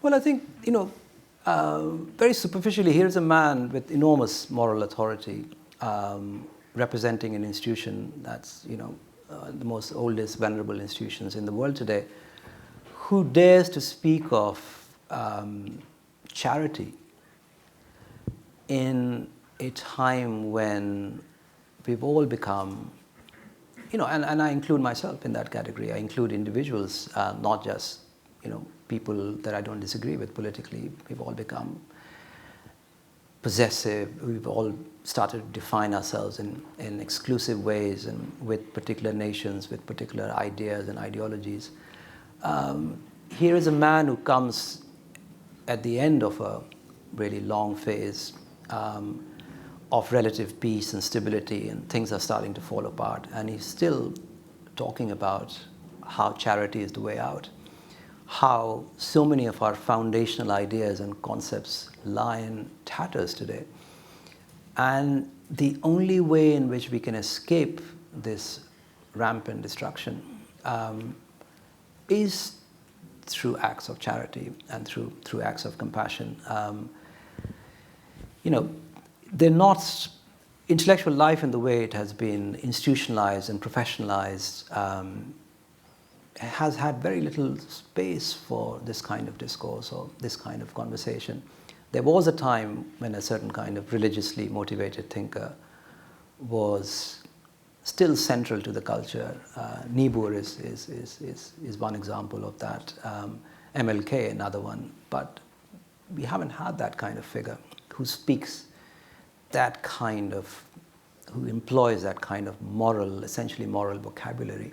Well, I think, very superficially, here's a man with enormous moral authority, representing an institution that's, the most oldest venerable institutions in the world today, who dares to speak of charity in a time when we've all become, and I include myself in that category. I include individuals, not just, people that I don't disagree with politically. We've all become possessive. We've all started to define ourselves in exclusive ways and with particular nations, with particular ideas and ideologies. Here is a man who comes at the end of a really long phase of relative peace and stability, and things are starting to fall apart. And he's still talking about how charity is the way out, how so many of our foundational ideas and concepts lie in tatters today. And the only way in which we can escape this rampant destruction is through acts of charity and through acts of compassion. They're not intellectual life in the way it has been institutionalized and professionalized, has had very little space for this kind of discourse or this kind of conversation. There was a time when a certain kind of religiously motivated thinker was still central to the culture. Niebuhr is one example of that. MLK, another one. But we haven't had that kind of figure who speaks that kind of, who employs that kind of moral, essentially moral vocabulary.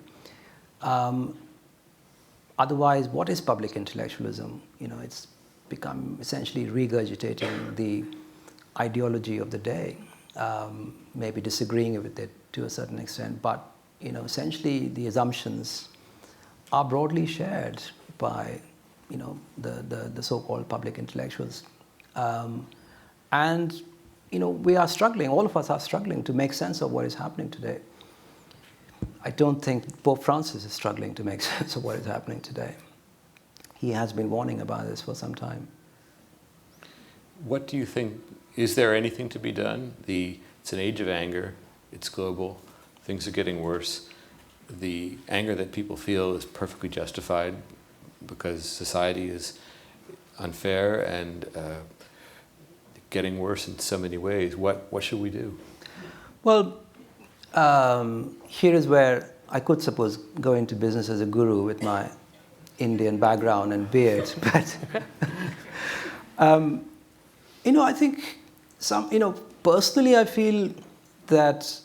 Otherwise, what is public intellectualism? It's become essentially regurgitating the ideology of the day, maybe disagreeing with it to a certain extent, but essentially the assumptions are broadly shared by the so-called public intellectuals. And we are struggling, all of us are struggling to make sense of what is happening today. I don't think Pope Francis is struggling to make sense of what is happening today. He has been warning about this for some time. What do you think, is there anything to be done? It's an age of anger, it's global, things are getting worse. The anger that people feel is perfectly justified because society is unfair and getting worse in so many ways. What should we do? Well, here is where I could suppose go into business as a guru with my Indian background and beard, but I think personally I feel that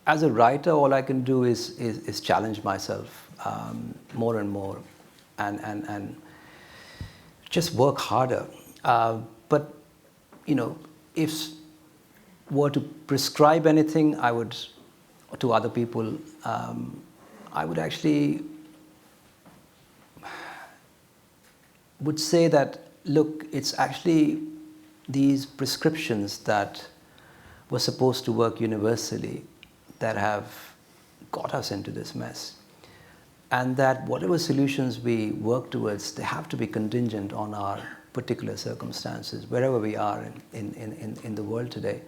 as a writer all I can do is challenge myself more and more and just work harder. But if were to prescribe anything, I would, to other people, I would actually would say that, look, it's actually these prescriptions that were supposed to work universally that have got us into this mess. And that whatever solutions we work towards, they have to be contingent on our particular circumstances, wherever we are in the world today.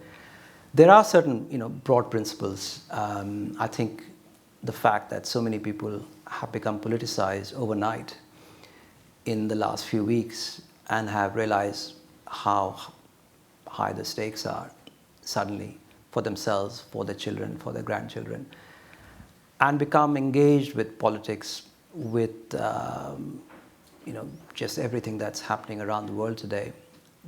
There are certain broad principles. I think the fact that so many people have become politicized overnight in the last few weeks and have realized how high the stakes are suddenly for themselves, for their children, for their grandchildren, and become engaged with politics, with just everything that's happening around the world today.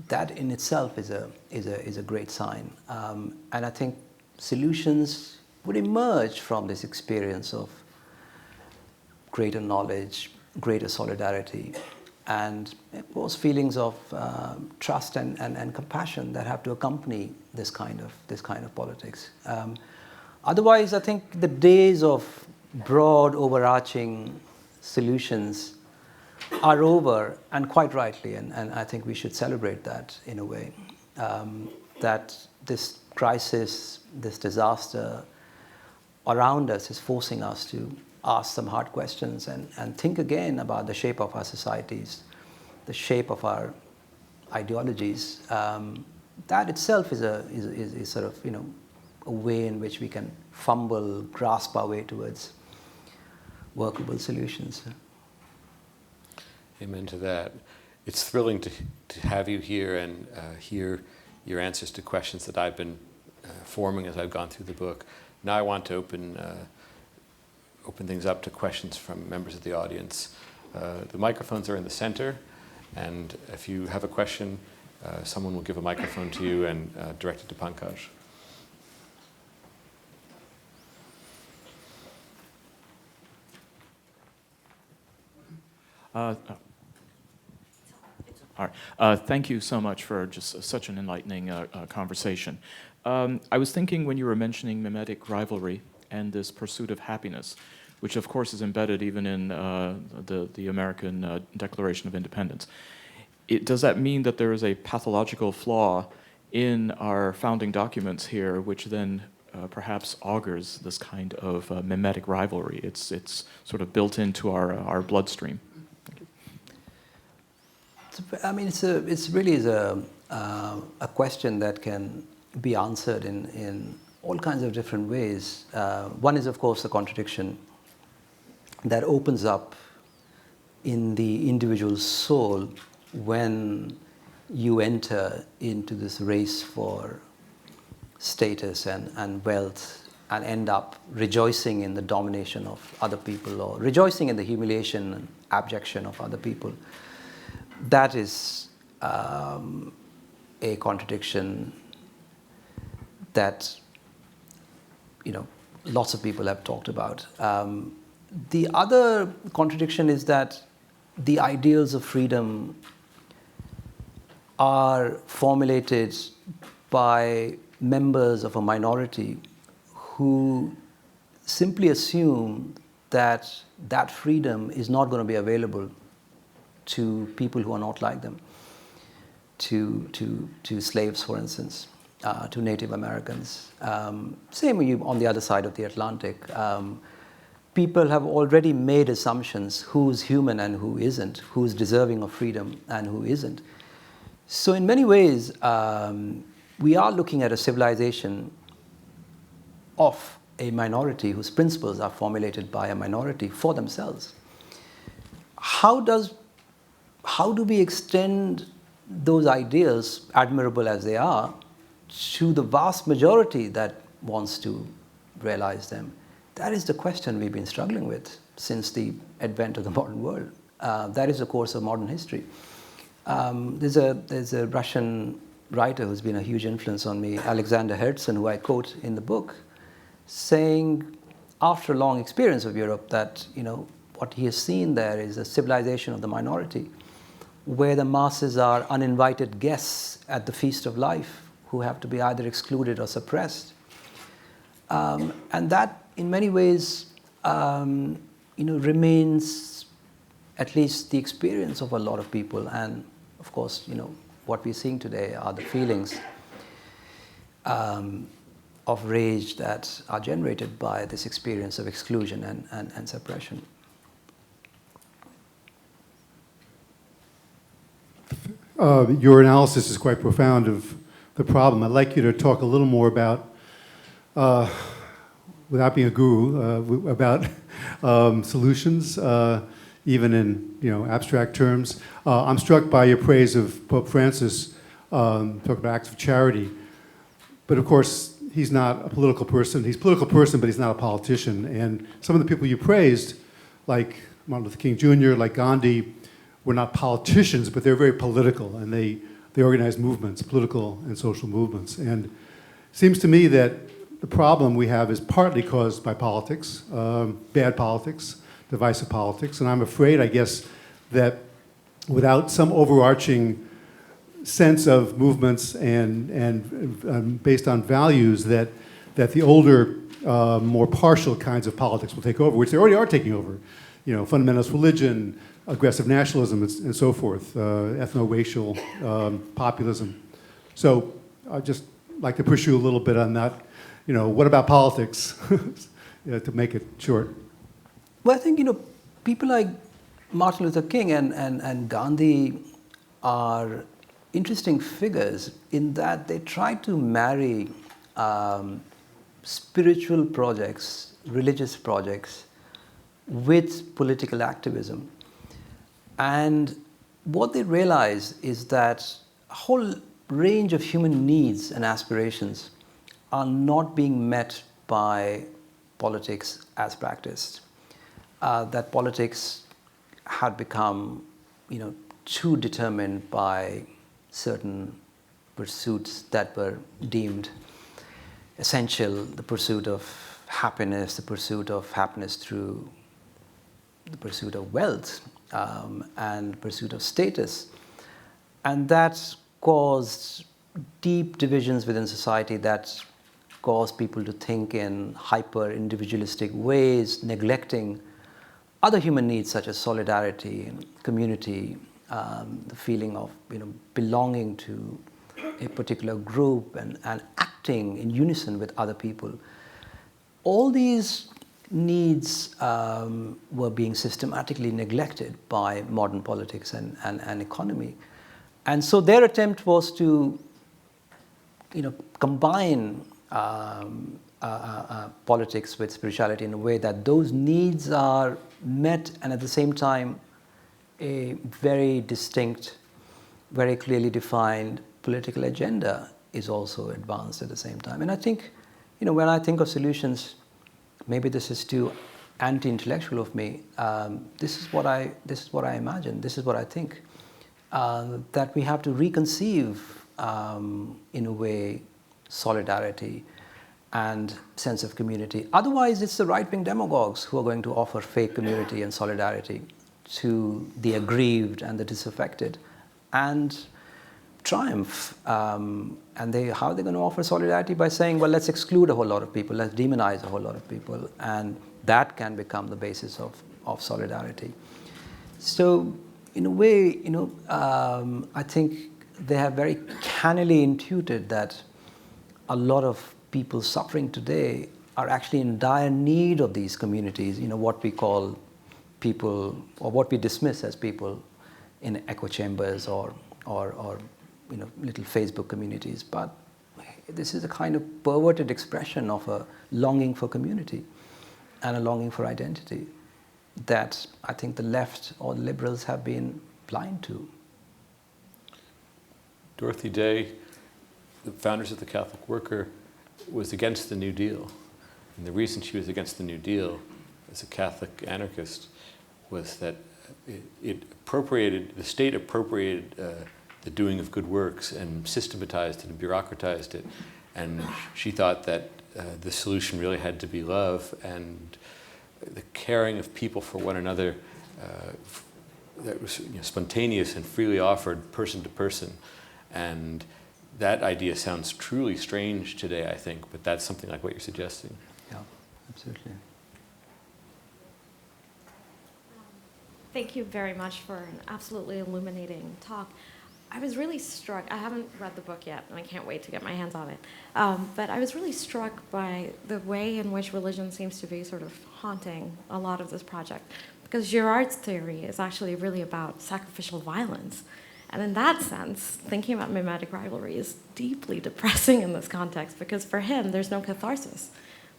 That in itself is a great sign, and I think solutions would emerge from this experience of greater knowledge, greater solidarity, and of course feelings of trust and compassion that have to accompany this kind of politics. Otherwise, I think the days of broad, overarching solutions are over, and quite rightly, and I think we should celebrate that in a way, that this crisis, this disaster around us is forcing us to ask some hard questions and think again about the shape of our societies, the shape of our ideologies. That itself is sort of a way in which we can grasp our way towards workable solutions. Amen to that. It's thrilling to have you here and hear your answers to questions that I've been forming as I've gone through the book. Now I want to open things up to questions from members of the audience. The microphones are in the center, and if you have a question, someone will give a microphone to you and direct it to Pankaj. All right. Thank you so much for just such an enlightening conversation. I was thinking when you were mentioning mimetic rivalry and this pursuit of happiness, which of course is embedded even in the American Declaration of Independence. Does that mean that there is a pathological flaw in our founding documents here, which then perhaps augurs this kind of mimetic rivalry? It's sort of built into our bloodstream. I mean, it's really a question that can be answered in all kinds of different ways. One is, of course, the contradiction that opens up in the individual's soul when you enter into this race for status and wealth and end up rejoicing in the domination of other people or rejoicing in the humiliation and abjection of other people. That is a contradiction that, you know, lots of people have talked about. The other contradiction is that the ideals of freedom are formulated by members of a minority who simply assume that that freedom is not going to be available to people who are not like them, to slaves, for instance, to Native Americans. Same on the other side of the Atlantic. People have already made assumptions who's human and who isn't, who's deserving of freedom and who isn't. So in many ways, we are looking at a civilization of a minority whose principles are formulated by a minority for themselves. How do we extend those ideals, admirable as they are, to the vast majority that wants to realize them? That is the question we've been struggling with since the advent of the modern world. That is the course of modern history. There's a Russian writer who's been a huge influence on me, Alexander Herzen, who I quote in the book, saying after a long experience of Europe that, you know, what he has seen there is a civilization of the minority, where the masses are uninvited guests at the feast of life who have to be either excluded or suppressed. And that, in many ways, remains at least the experience of a lot of people. And of course, what we're seeing today are the feelings of rage that are generated by this experience of exclusion and suppression. Your analysis is quite profound of the problem. I'd like you to talk a little more about, without being a guru, about solutions, even in abstract terms. I'm struck by your praise of Pope Francis, talk about acts of charity. But of course, he's not a political person. He's a political person, but he's not a politician. And some of the people you praised, like Martin Luther King Jr., like Gandhi, were not politicians, but they're very political, and they organize movements, political and social movements. And it seems to me that the problem we have is partly caused by politics, bad politics, divisive politics. And I'm afraid, I guess, that without some overarching sense of movements and based on values, that the older, more partial kinds of politics will take over, which they already are taking over. Fundamentalist religion, aggressive nationalism, and so forth, ethno-racial populism. So I'd just like to push you a little bit on that. What about politics, to make it short? Well, I think, people like Martin Luther King and Gandhi are interesting figures in that they try to marry spiritual projects, religious projects, with political activism. And what they realize is that a whole range of human needs and aspirations are not being met by politics as practiced. That politics had become, too determined by certain pursuits that were deemed essential, the pursuit of happiness through the pursuit of wealth, and pursuit of status. And that caused deep divisions within society that cause people to think in hyper-individualistic ways, neglecting other human needs such as solidarity and community, the feeling of belonging to a particular group and acting in unison with other people. All these needs were being systematically neglected by modern politics and economy. And so their attempt was to combine politics with spirituality in a way that those needs are met, and at the same time a very distinct, very clearly defined political agenda is also advanced at the same time. And I think, when I think of solutions, maybe this is too anti-intellectual of me. This is what I imagine. This is what I think. That we have to reconceive, in a way, solidarity and sense of community. Otherwise, it's the right-wing demagogues who are going to offer fake community and solidarity to the aggrieved and the disaffected, and triumph. And how are they going to offer solidarity? By saying, well, let's exclude a whole lot of people, let's demonize a whole lot of people, and that can become the basis of solidarity. So, in a way, I think they have very cannily intuited that a lot of people suffering today are actually in dire need of these communities, what we call people, or what we dismiss as people in echo chambers or little Facebook communities. But this is a kind of perverted expression of a longing for community and a longing for identity that I think the left or the liberals have been blind to. Dorothy Day, the founders of the Catholic Worker, was against the New Deal. And the reason she was against the New Deal as a Catholic anarchist was that the state appropriated the doing of good works and systematized it and bureaucratized it. And she thought that the solution really had to be love and the caring of people for one another that was spontaneous and freely offered person to person. And that idea sounds truly strange today, I think, but that's something like what you're suggesting. Yeah, absolutely. Thank you very much for an absolutely illuminating talk. I was really struck, I haven't read the book yet, and I can't wait to get my hands on it, but I was really struck by the way in which religion seems to be sort of haunting a lot of this project. Because Girard's theory is actually really about sacrificial violence. And in that sense, thinking about mimetic rivalry is deeply depressing in this context, because for him, there's no catharsis.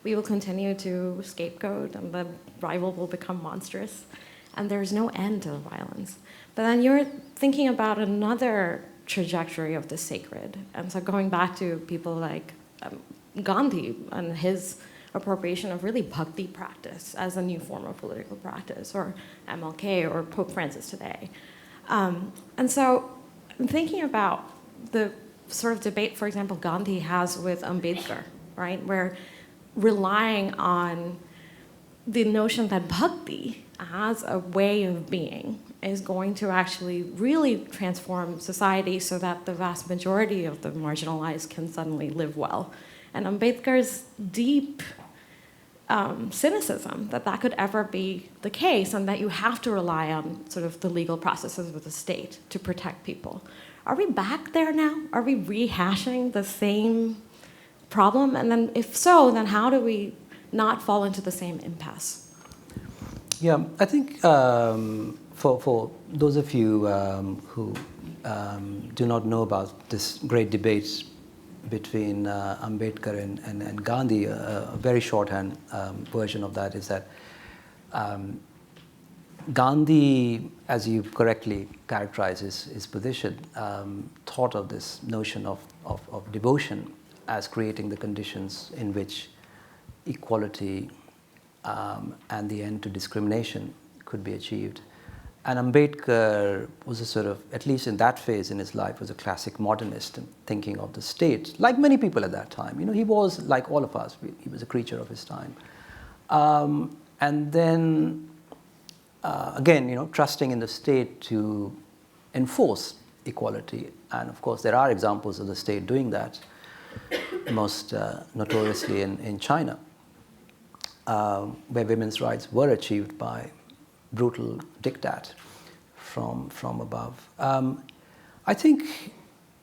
We will continue to scapegoat, and the rival will become monstrous, and there's no end to the violence. But then you're thinking about another trajectory of the sacred. And so going back to people like Gandhi and his appropriation of really bhakti practice as a new form of political practice, or MLK, or Pope Francis today. And so I'm thinking about the sort of debate, for example, Gandhi has with Ambedkar, right? Where relying on the notion that bhakti as a way of being is going to actually really transform society so that the vast majority of the marginalized can suddenly live well. And Ambedkar's deep cynicism that could ever be the case, and that you have to rely on sort of the legal processes of the state to protect people. Are we back there now? Are we rehashing the same problem? And then if so, then how do we not fall into the same impasse? Yeah, I think for those of you who do not know about this great debate between Ambedkar and Gandhi, a very shorthand version of that is that Gandhi, as you correctly characterize his position, thought of this notion of devotion as creating the conditions in which equality and the end to discrimination could be achieved. And Ambedkar was a sort of, at least in that phase in his life, was a classic modernist in thinking of the state, like many people at that time. He was like all of us. He was a creature of his time. And then, again, trusting in the state to enforce equality. And of course, there are examples of the state doing that, most notoriously in China, where women's rights were achieved by brutal diktat from above. I think,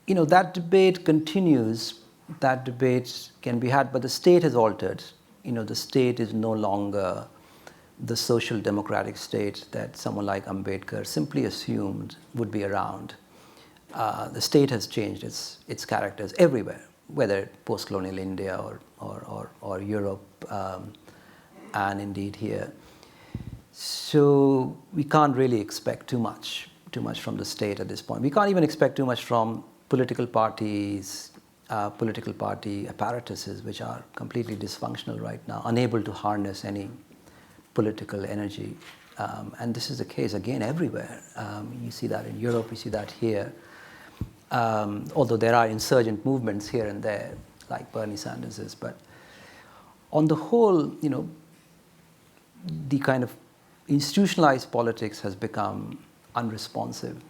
that debate continues. That debate can be had, but the state has altered. The state is no longer the social democratic state that someone like Ambedkar simply assumed would be around. The state has changed its characters everywhere, whether post-colonial India or Europe, and indeed here. So we can't really expect too much from the state at this point. We can't even expect too much from political parties, political party apparatuses, which are completely dysfunctional right now, unable to harness any political energy. And this is the case, again, everywhere. You see that in Europe, you see that here. Although there are insurgent movements here and there, like Bernie Sanders's. But on the whole, the kind of institutionalized politics has become unresponsive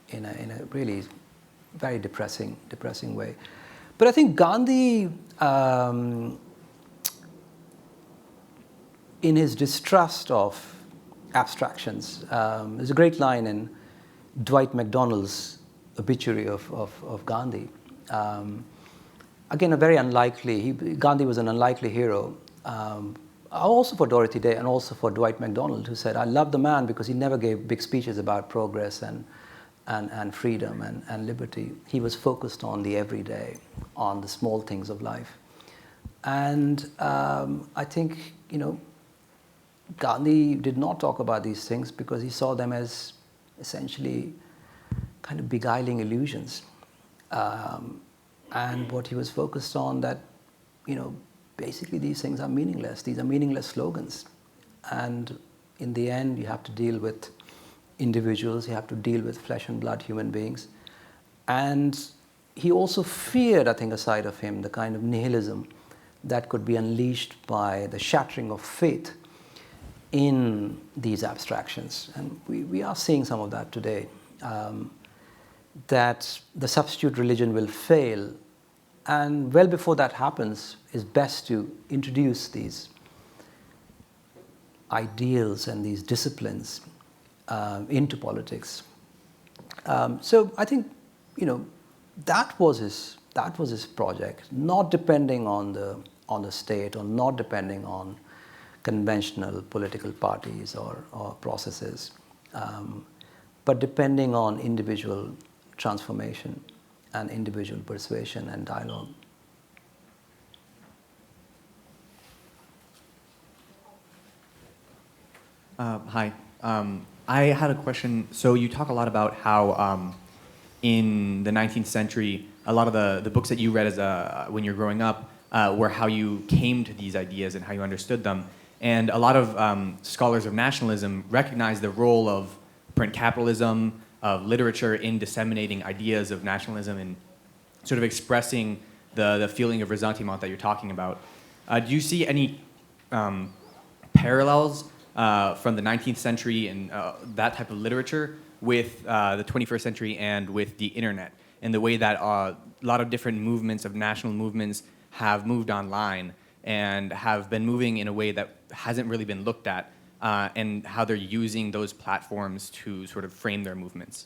in a really very depressing way. But I think Gandhi, in his distrust of abstractions, there's a great line in Dwight MacDonald's obituary of Gandhi. Again, Gandhi was an unlikely hero, also for Dorothy Day and also for Dwight MacDonald, who said, I love the man because he never gave big speeches about progress and freedom and liberty. He was focused on the everyday, on the small things of life. And I think, Gandhi did not talk about these things because he saw them as essentially kind of beguiling illusions. And what he was focused on that, basically these things are meaningless. These are meaningless slogans. And in the end, you have to deal with individuals, you have to deal with flesh and blood human beings. And he also feared, I think, aside of him, the kind of nihilism that could be unleashed by the shattering of faith in these abstractions. And we are seeing some of that today, that the substitute religion will fail. And well before that happens, it's best to introduce these ideals and these disciplines into politics. So I think, that was his project, not depending on the state or not depending on conventional political parties or processes, but depending on individual transformation and individual persuasion and dialogue. Hi. I had a question. So you talk a lot about how in the 19th century, a lot of the books that you read when you're growing up were how you came to these ideas and how you understood them. And a lot of scholars of nationalism recognize the role of print capitalism, of literature in disseminating ideas of nationalism and sort of expressing the feeling of ressentiment that you're talking about. Do you see any parallels from the 19th century and that type of literature with the 21st century and with the internet, and the way that a lot of different movements of national movements have moved online and have been moving in a way that hasn't really been looked at, and how they're using those platforms to sort of frame their movements?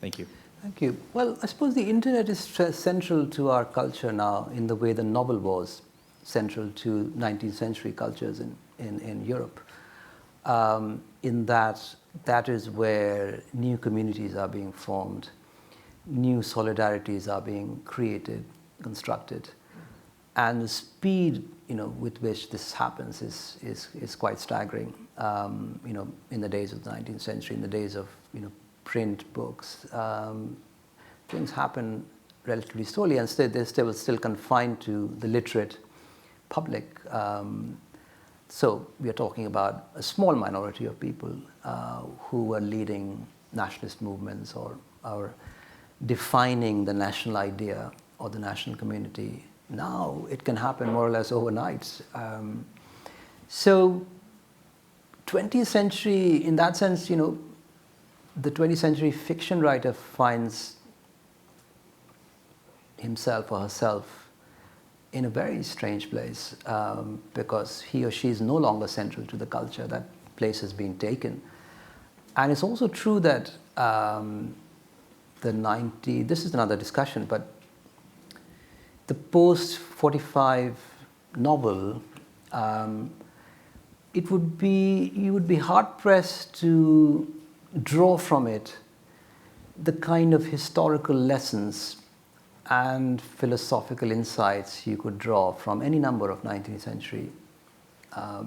Thank you. Thank you. Well, I suppose the internet is central to our culture now in the way the novel was central to 19th century cultures in Europe. In that is where new communities are being formed, new solidarities are being created, constructed, and the speed with which this happens is quite staggering. In the days of the 19th century, in the days of print books, things happen relatively slowly, and they're still confined to the literate public. So we are talking about a small minority of people who are leading nationalist movements or defining the national idea or the national community. Now it can happen more or less overnight. So 20th century, in that sense, the 20th century fiction writer finds himself or herself in a very strange place because he or she is no longer central to the culture. That place has been taken. And it's also true that this is another discussion, but the post-45 novel, you would be hard-pressed to draw from it the kind of historical lessons and philosophical insights you could draw from any number of 19th century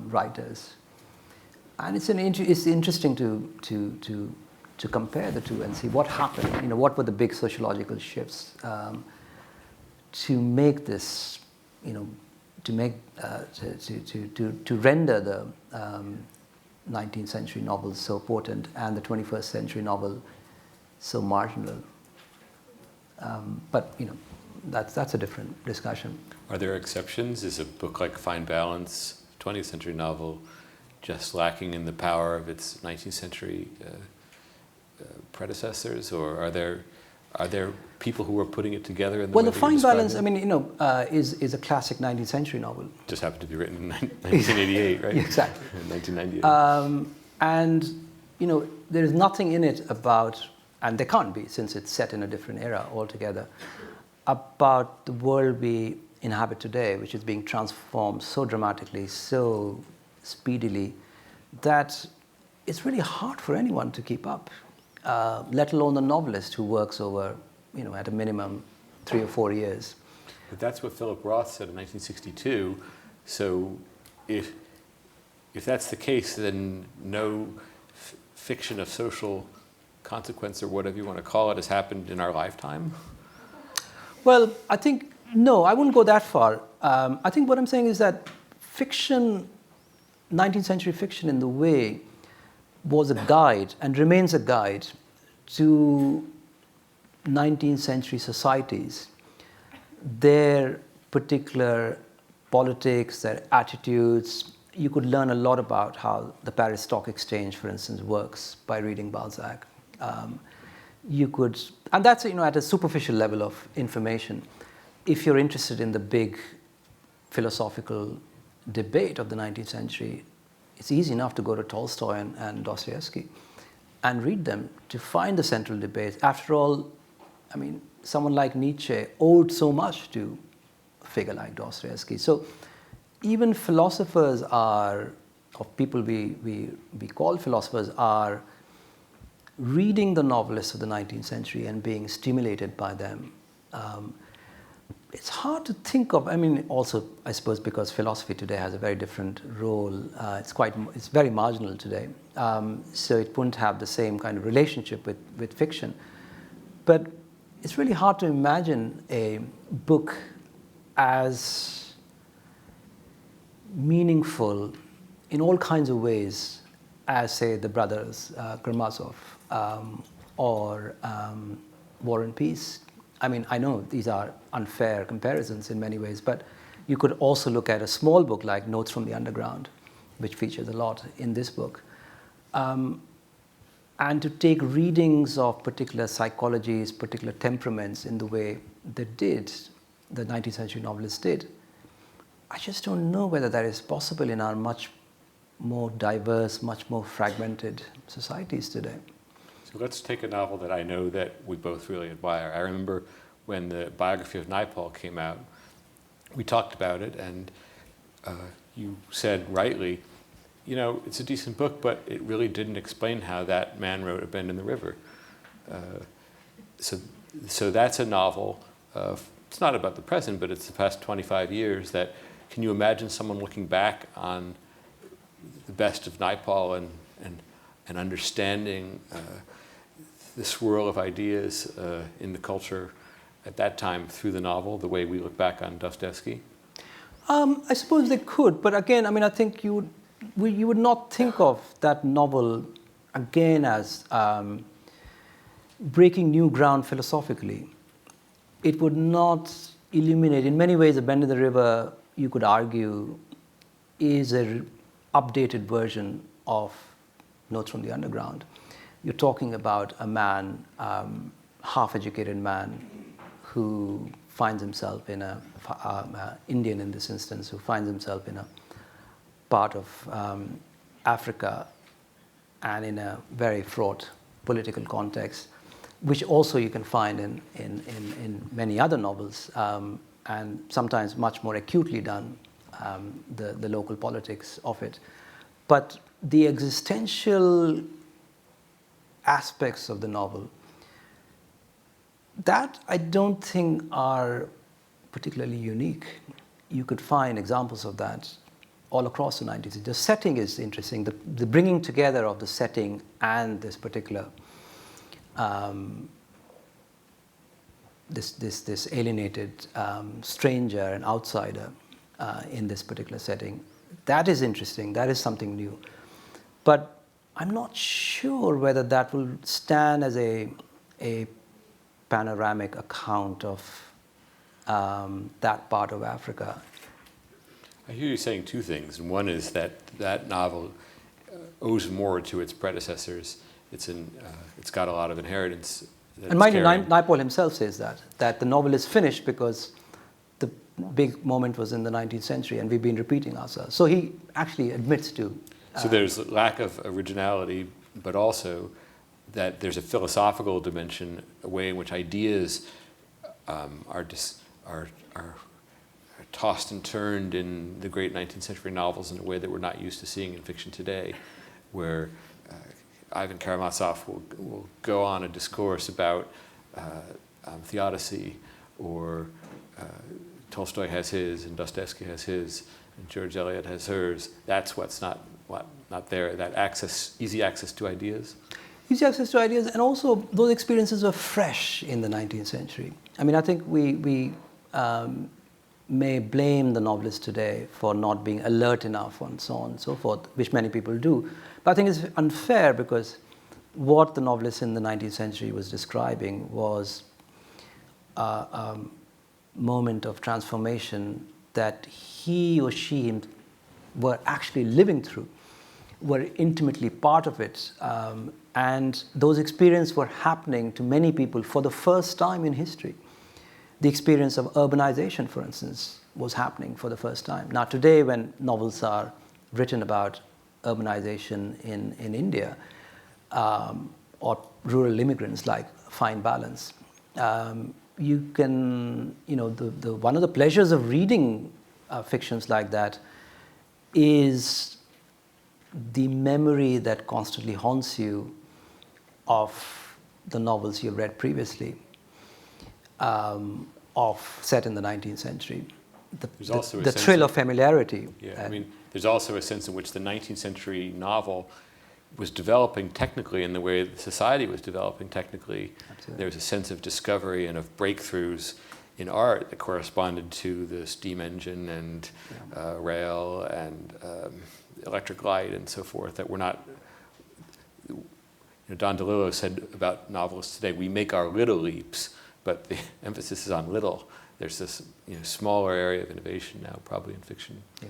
writers. And it's interesting to compare the two and see what happened. What were the big sociological shifts to make this, to render the 19th century novel so potent and the 21st century novel so marginal. But that's a different discussion. Are there exceptions? Is a book like Fine Balance, 20th century novel, just lacking in the power of its 19th century predecessors, or are there people who are putting it together in the way The that you Fine describe Balance, it? is a classic 19th century novel. Just happened to be written in 1988, right? Exactly. 1998. And there is nothing in it about, and there can't be since it's set in a different era altogether, about the world we inhabit today, which is being transformed so dramatically, so speedily, that it's really hard for anyone to keep up, let alone the novelist who works over, at a minimum 3 or 4 years. But that's what Philip Roth said in 1962. So if that's the case, then no fiction of social consequence or whatever you want to call it has happened in our lifetime? Well, I think, no, I wouldn't go that far. I think what I'm saying is that fiction, 19th century fiction in the way, was a guide and remains a guide to 19th century societies, their particular politics, their attitudes. You could learn a lot about how the Paris Stock Exchange, for instance, works by reading Balzac. And that's at a superficial level of information. If you're interested in the big philosophical debate of the 19th century, it's easy enough to go to Tolstoy and Dostoevsky and read them to find the central debate. After all, someone like Nietzsche owed so much to a figure like Dostoevsky. So even philosophers or people we call philosophers are reading the novelists of the 19th century and being stimulated by them. It's hard to think of, also, I suppose, because philosophy today has a very different role. It's very marginal today. So it wouldn't have the same kind of relationship with fiction. But it's really hard to imagine a book as meaningful in all kinds of ways as, say, the brothers Karamazov or War and Peace. I know these are unfair comparisons in many ways, but you could also look at a small book like Notes from the Underground, which features a lot in this book. And to take readings of particular psychologies, particular temperaments in the way the 19th century novelists did, I just don't know whether that is possible in our much more diverse, much more fragmented societies today. So let's take a novel that I know that we both really admire. I remember when the biography of Naipaul came out, we talked about it, and you said rightly, it's a decent book, but it really didn't explain how that man wrote A Bend in the River. So that's a novel. It's not about the present, but it's the past 25 years. That can you imagine someone looking back on the best of Naipaul and understanding the swirl of ideas in the culture at that time through the novel, the way we look back on Dostoevsky? I suppose they could, but again, I think you would not think of that novel again as breaking new ground philosophically. It would not illuminate. In many ways, A Bend in the River, you could argue, is an updated version of Notes from the Underground. you're talking about a man, half-educated man, who finds himself in Indian in this instance, who finds himself in a part of Africa and in a very fraught political context, which also you can find in many other novels, and sometimes much more acutely done, the local politics of it. But the existential aspects of the novel, that I don't think are particularly unique. You could find examples of that all across the 19th century. The setting is interesting, the bringing together of the setting and this particular, this alienated stranger and outsider in this particular setting. That is interesting, that is something new. But I'm not sure whether that will stand as a panoramic account of that part of Africa. I hear you saying two things. And one is that that novel owes more to its predecessors. It's got a lot of inheritance. And mind you, Naipaul himself says that the novel is finished because the big moment was in the 19th century and we've been repeating ourselves. So he actually admits to. So there's a lack of originality, but also that there's a philosophical dimension, a way in which ideas are tossed and turned in the great 19th century novels in a way that we're not used to seeing in fiction today, where Ivan Karamazov will go on a discourse about theodicy, or Tolstoy has his, and Dostoevsky has his, and George Eliot has hers. That's what's not there, that easy access to ideas. Easy access to ideas, and also those experiences were fresh in the 19th century. I mean, I think we may blame the novelists today for not being alert enough and so on and so forth, which many people do. But I think it's unfair because what the novelist in the 19th century was describing was a moment of transformation that he or she were actually living through, were intimately part of it. And those experiences were happening to many people for the first time in history. The experience of urbanization, for instance, was happening for the first time. Now today, when novels are written about urbanization in India, or rural immigrants like Fine Balance, you can, one of the pleasures of reading fictions like that is the memory that constantly haunts you of the novels you've read previously, set in the 19th century. The thrill of familiarity. Yeah, I mean, there's also a sense in which the 19th century novel was developing technically in the way that society was developing technically. Absolutely. There was a sense of discovery and of breakthroughs in art that corresponded to the steam engine and rail and electric light and so forth that were not. Don DeLillo said about novelists today, we make our little leaps, but the emphasis is on little. There's this smaller area of innovation now, probably in fiction. Yeah.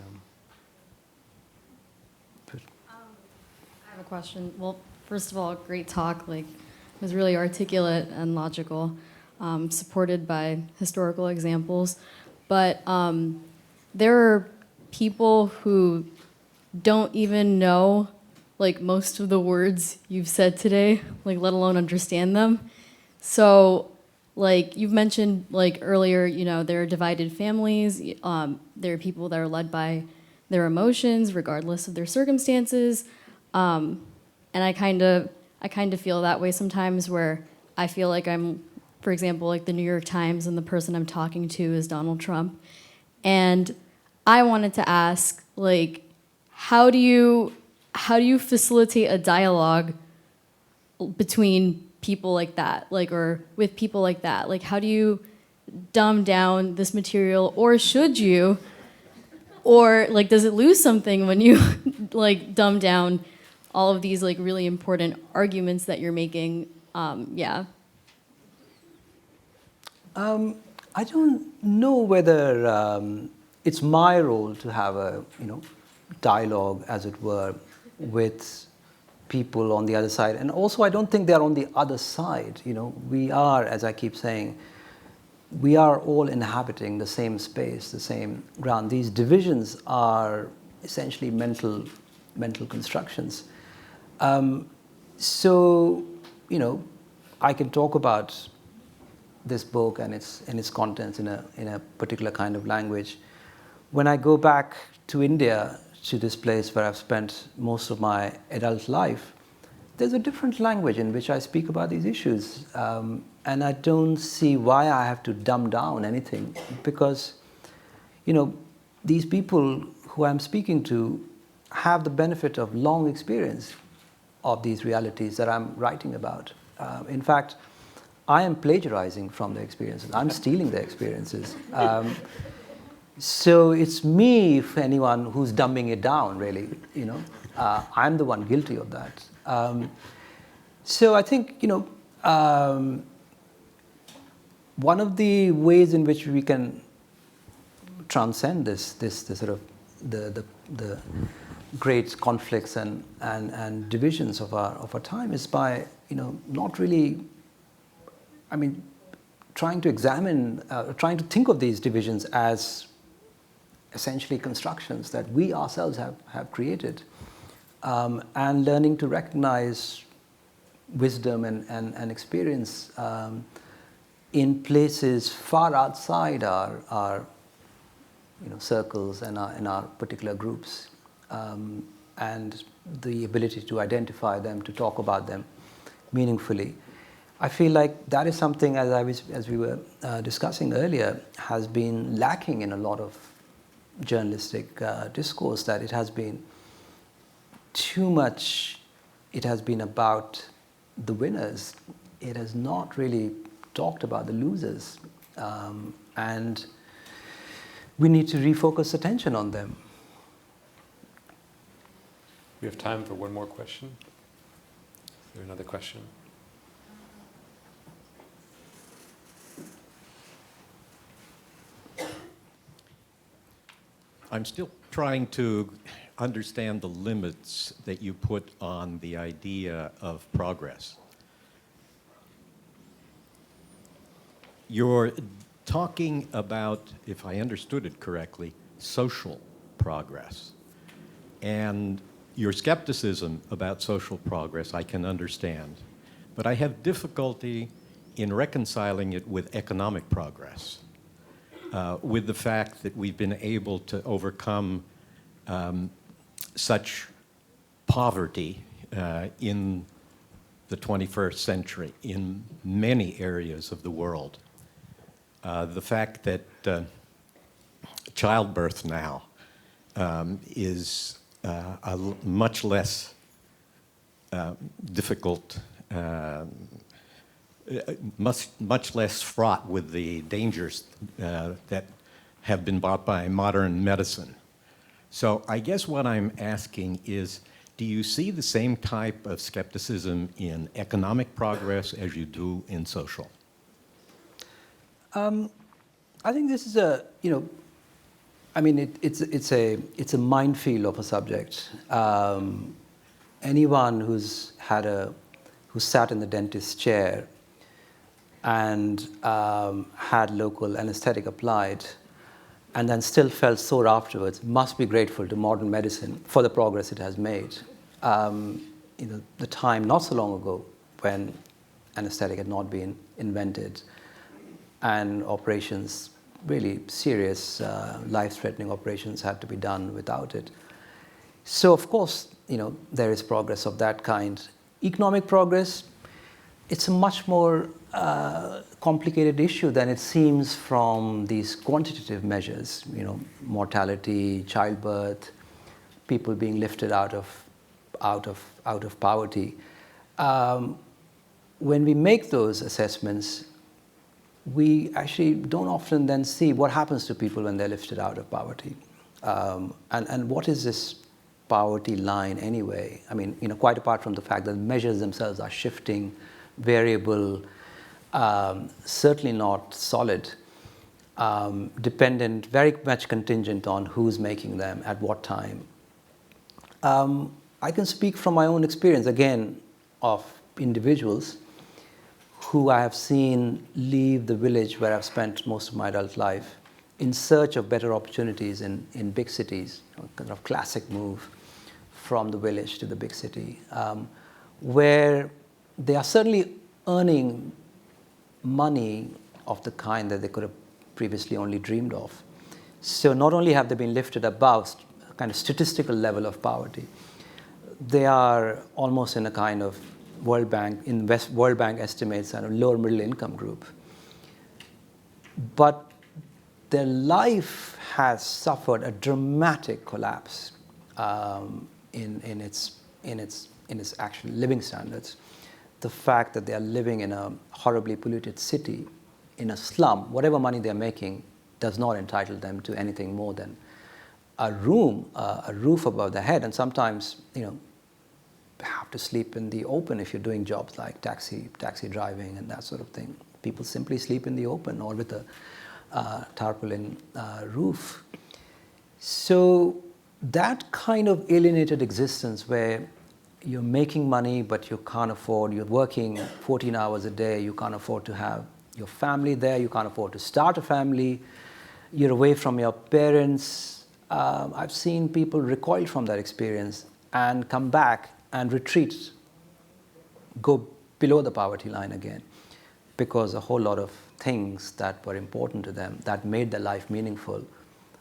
I have a question. Well, first of all, great talk. It was really articulate and logical, supported by historical examples. But there are people who don't even know most of the words you've said today, let alone understand them. So you've mentioned earlier, there are divided families. There are people that are led by their emotions, regardless of their circumstances. And I kind of feel that way sometimes, where I feel like I'm, for example, the New York Times, and the person I'm talking to is Donald Trump. And I wanted to ask, how do you facilitate a dialogue between people like that, or with people like that? How do you dumb down this material, or should you? Or does it lose something when you dumb down all of these really important arguments that you're making? Yeah. I don't know whether it's my role to have a dialogue, as it were, with people on the other side. And also, I don't think they're on the other side. You know, we are, as I keep saying, we are all inhabiting the same space, the same ground. These divisions are essentially mental constructions. So, you know, I can talk about this book and its contents in a particular kind of language. When I go back to India, to this place where I've spent most of my adult life, there's a different language in which I speak about these issues. And I don't see why I have to dumb down anything, because, you know, these people who I'm speaking to have the benefit of long experience of these realities that I'm writing about. In fact, I am plagiarizing from their experiences. I'm stealing their experiences. So it's me, if anyone, who's dumbing it down, really. You know, I'm the one guilty of that. So I think, you know, one of the ways in which we can transcend this sort of the great conflicts and divisions of our time is by, you know, not really, I mean, trying to examine, trying to think of these divisions as essentially constructions that we ourselves have created, and learning to recognize wisdom and experience in places far outside our you know, circles and our particular groups, and the ability to identify them, to talk about them meaningfully. I feel like that is something, as we were discussing earlier, has been lacking in a lot of journalistic discourse, that it has been too much, it has been about the winners. It has not really talked about the losers. And we need to refocus attention on them. We have time for one more question. Is there another question? I'm still trying to understand the limits that you put on the idea of progress. You're talking about, if I understood it correctly, social progress. And your skepticism about social progress I can understand, but I have difficulty in reconciling it with economic progress, with the fact that we've been able to overcome such poverty in the 21st century in many areas of the world. The fact that childbirth now is a much less difficult, much less fraught with the dangers that have been brought by modern medicine. So I guess what I'm asking is, do you see the same type of skepticism in economic progress as you do in social? I think this is a, you know, I mean, it's a minefield of a subject. Anyone who's sat in the dentist's chair and had local anesthetic applied and then still felt sore afterwards must be grateful to modern medicine for the progress it has made. You know, the time not so long ago when anesthetic had not been invented and operations, really serious, life-threatening operations had to be done without it. So of course, you know, there is progress of that kind. Economic progress, it's a much more complicated issue than it seems from these quantitative measures, you know, mortality, childbirth, people being lifted out of poverty. When we make those assessments, we actually don't often then see what happens to people when they're lifted out of poverty. And what is this poverty line anyway? I mean, you know, quite apart from the fact that the measures themselves are shifting, variable, certainly not solid, dependent, very much contingent on who's making them, at what time. I can speak from my own experience, again, of individuals who I have seen leave the village where I've spent most of my adult life in search of better opportunities in big cities, kind of classic move from the village to the big city, where they are certainly earning money of the kind that they could have previously only dreamed of. So not only have they been lifted above a kind of statistical level of poverty, they are almost in a kind of World Bank estimates and a lower middle income group. But their life has suffered a dramatic collapse in its actual living standards. The fact that they are living in a horribly polluted city, in a slum, whatever money they're making does not entitle them to anything more than a room, a roof above their head, and sometimes, have to sleep in the open if you're doing jobs like taxi driving and that sort of thing. People simply sleep in the open or with a tarpaulin roof. So that kind of alienated existence where you're making money but you can't afford, you're working 14 hours a day, you can't afford to have your family there, you can't afford to start a family, you're away from your parents. I've seen people recoil from that experience and come back and retreat, go below the poverty line again, because a whole lot of things that were important to them, that made their life meaningful,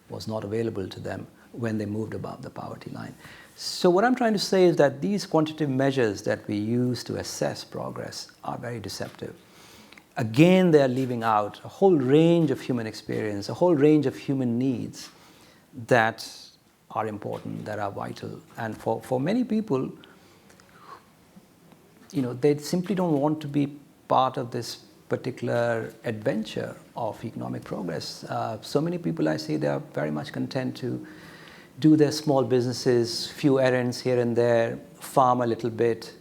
was not available to them when they moved above the poverty line. So what I'm trying to say is that these quantitative measures that we use to assess progress are very deceptive. Again, they are leaving out a whole range of human experience, a whole range of human needs that are important, that are vital. And for many people, they simply don't want to be part of this particular adventure of economic progress. So many people I see, they are very much content to do their small businesses, few errands here and there, farm a little bit,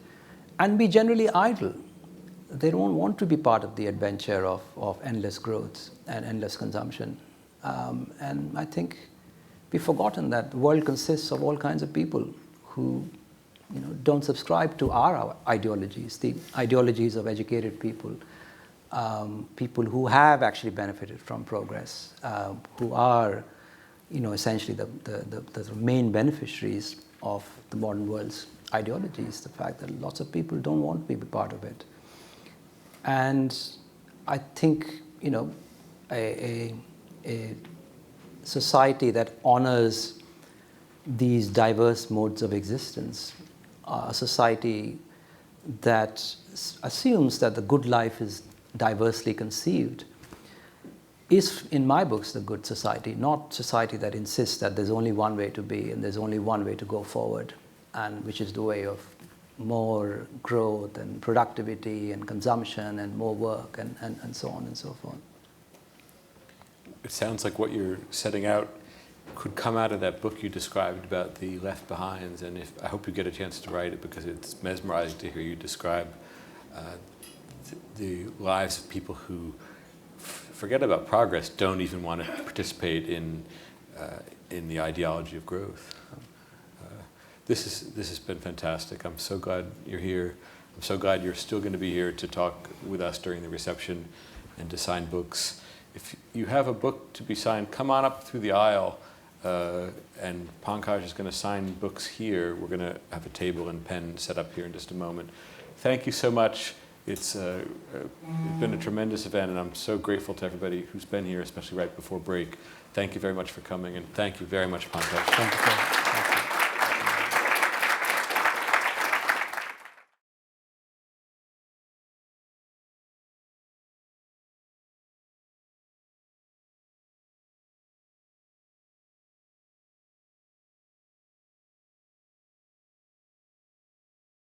and be generally idle. They don't want to be part of the adventure of endless growth and endless consumption. And I think we've forgotten that the world consists of all kinds of people who don't subscribe to our ideologies, the ideologies of educated people, people who have actually benefited from progress, who are essentially the main beneficiaries of the modern world's ideologies, the fact that lots of people don't want to be part of it. And I think, a society that honors these diverse modes of existence, a society that assumes that the good life is diversely conceived, is, in my books, the good society, not society that insists that there's only one way to be and there's only one way to go forward, and which is the way of more growth and productivity and consumption and more work and so on and so forth. It sounds like what you're setting out could come out of that book you described about the Left Behinds, and I hope you get a chance to write it, because it's mesmerizing to hear you describe the lives of people who forget about progress, don't even want to participate in the ideology of growth. This has been fantastic. I'm so glad you're here. I'm so glad you're still going to be here to talk with us during the reception and to sign books. If you have a book to be signed, come on up through the aisle, and Pankaj is going to sign books here. We're going to have a table and pen set up here in just a moment. Thank you so much. It's been a tremendous event, and I'm so grateful to everybody who's been here, especially right before break. Thank you very much for coming, and thank you very much, Pankaj. Thank you, sir.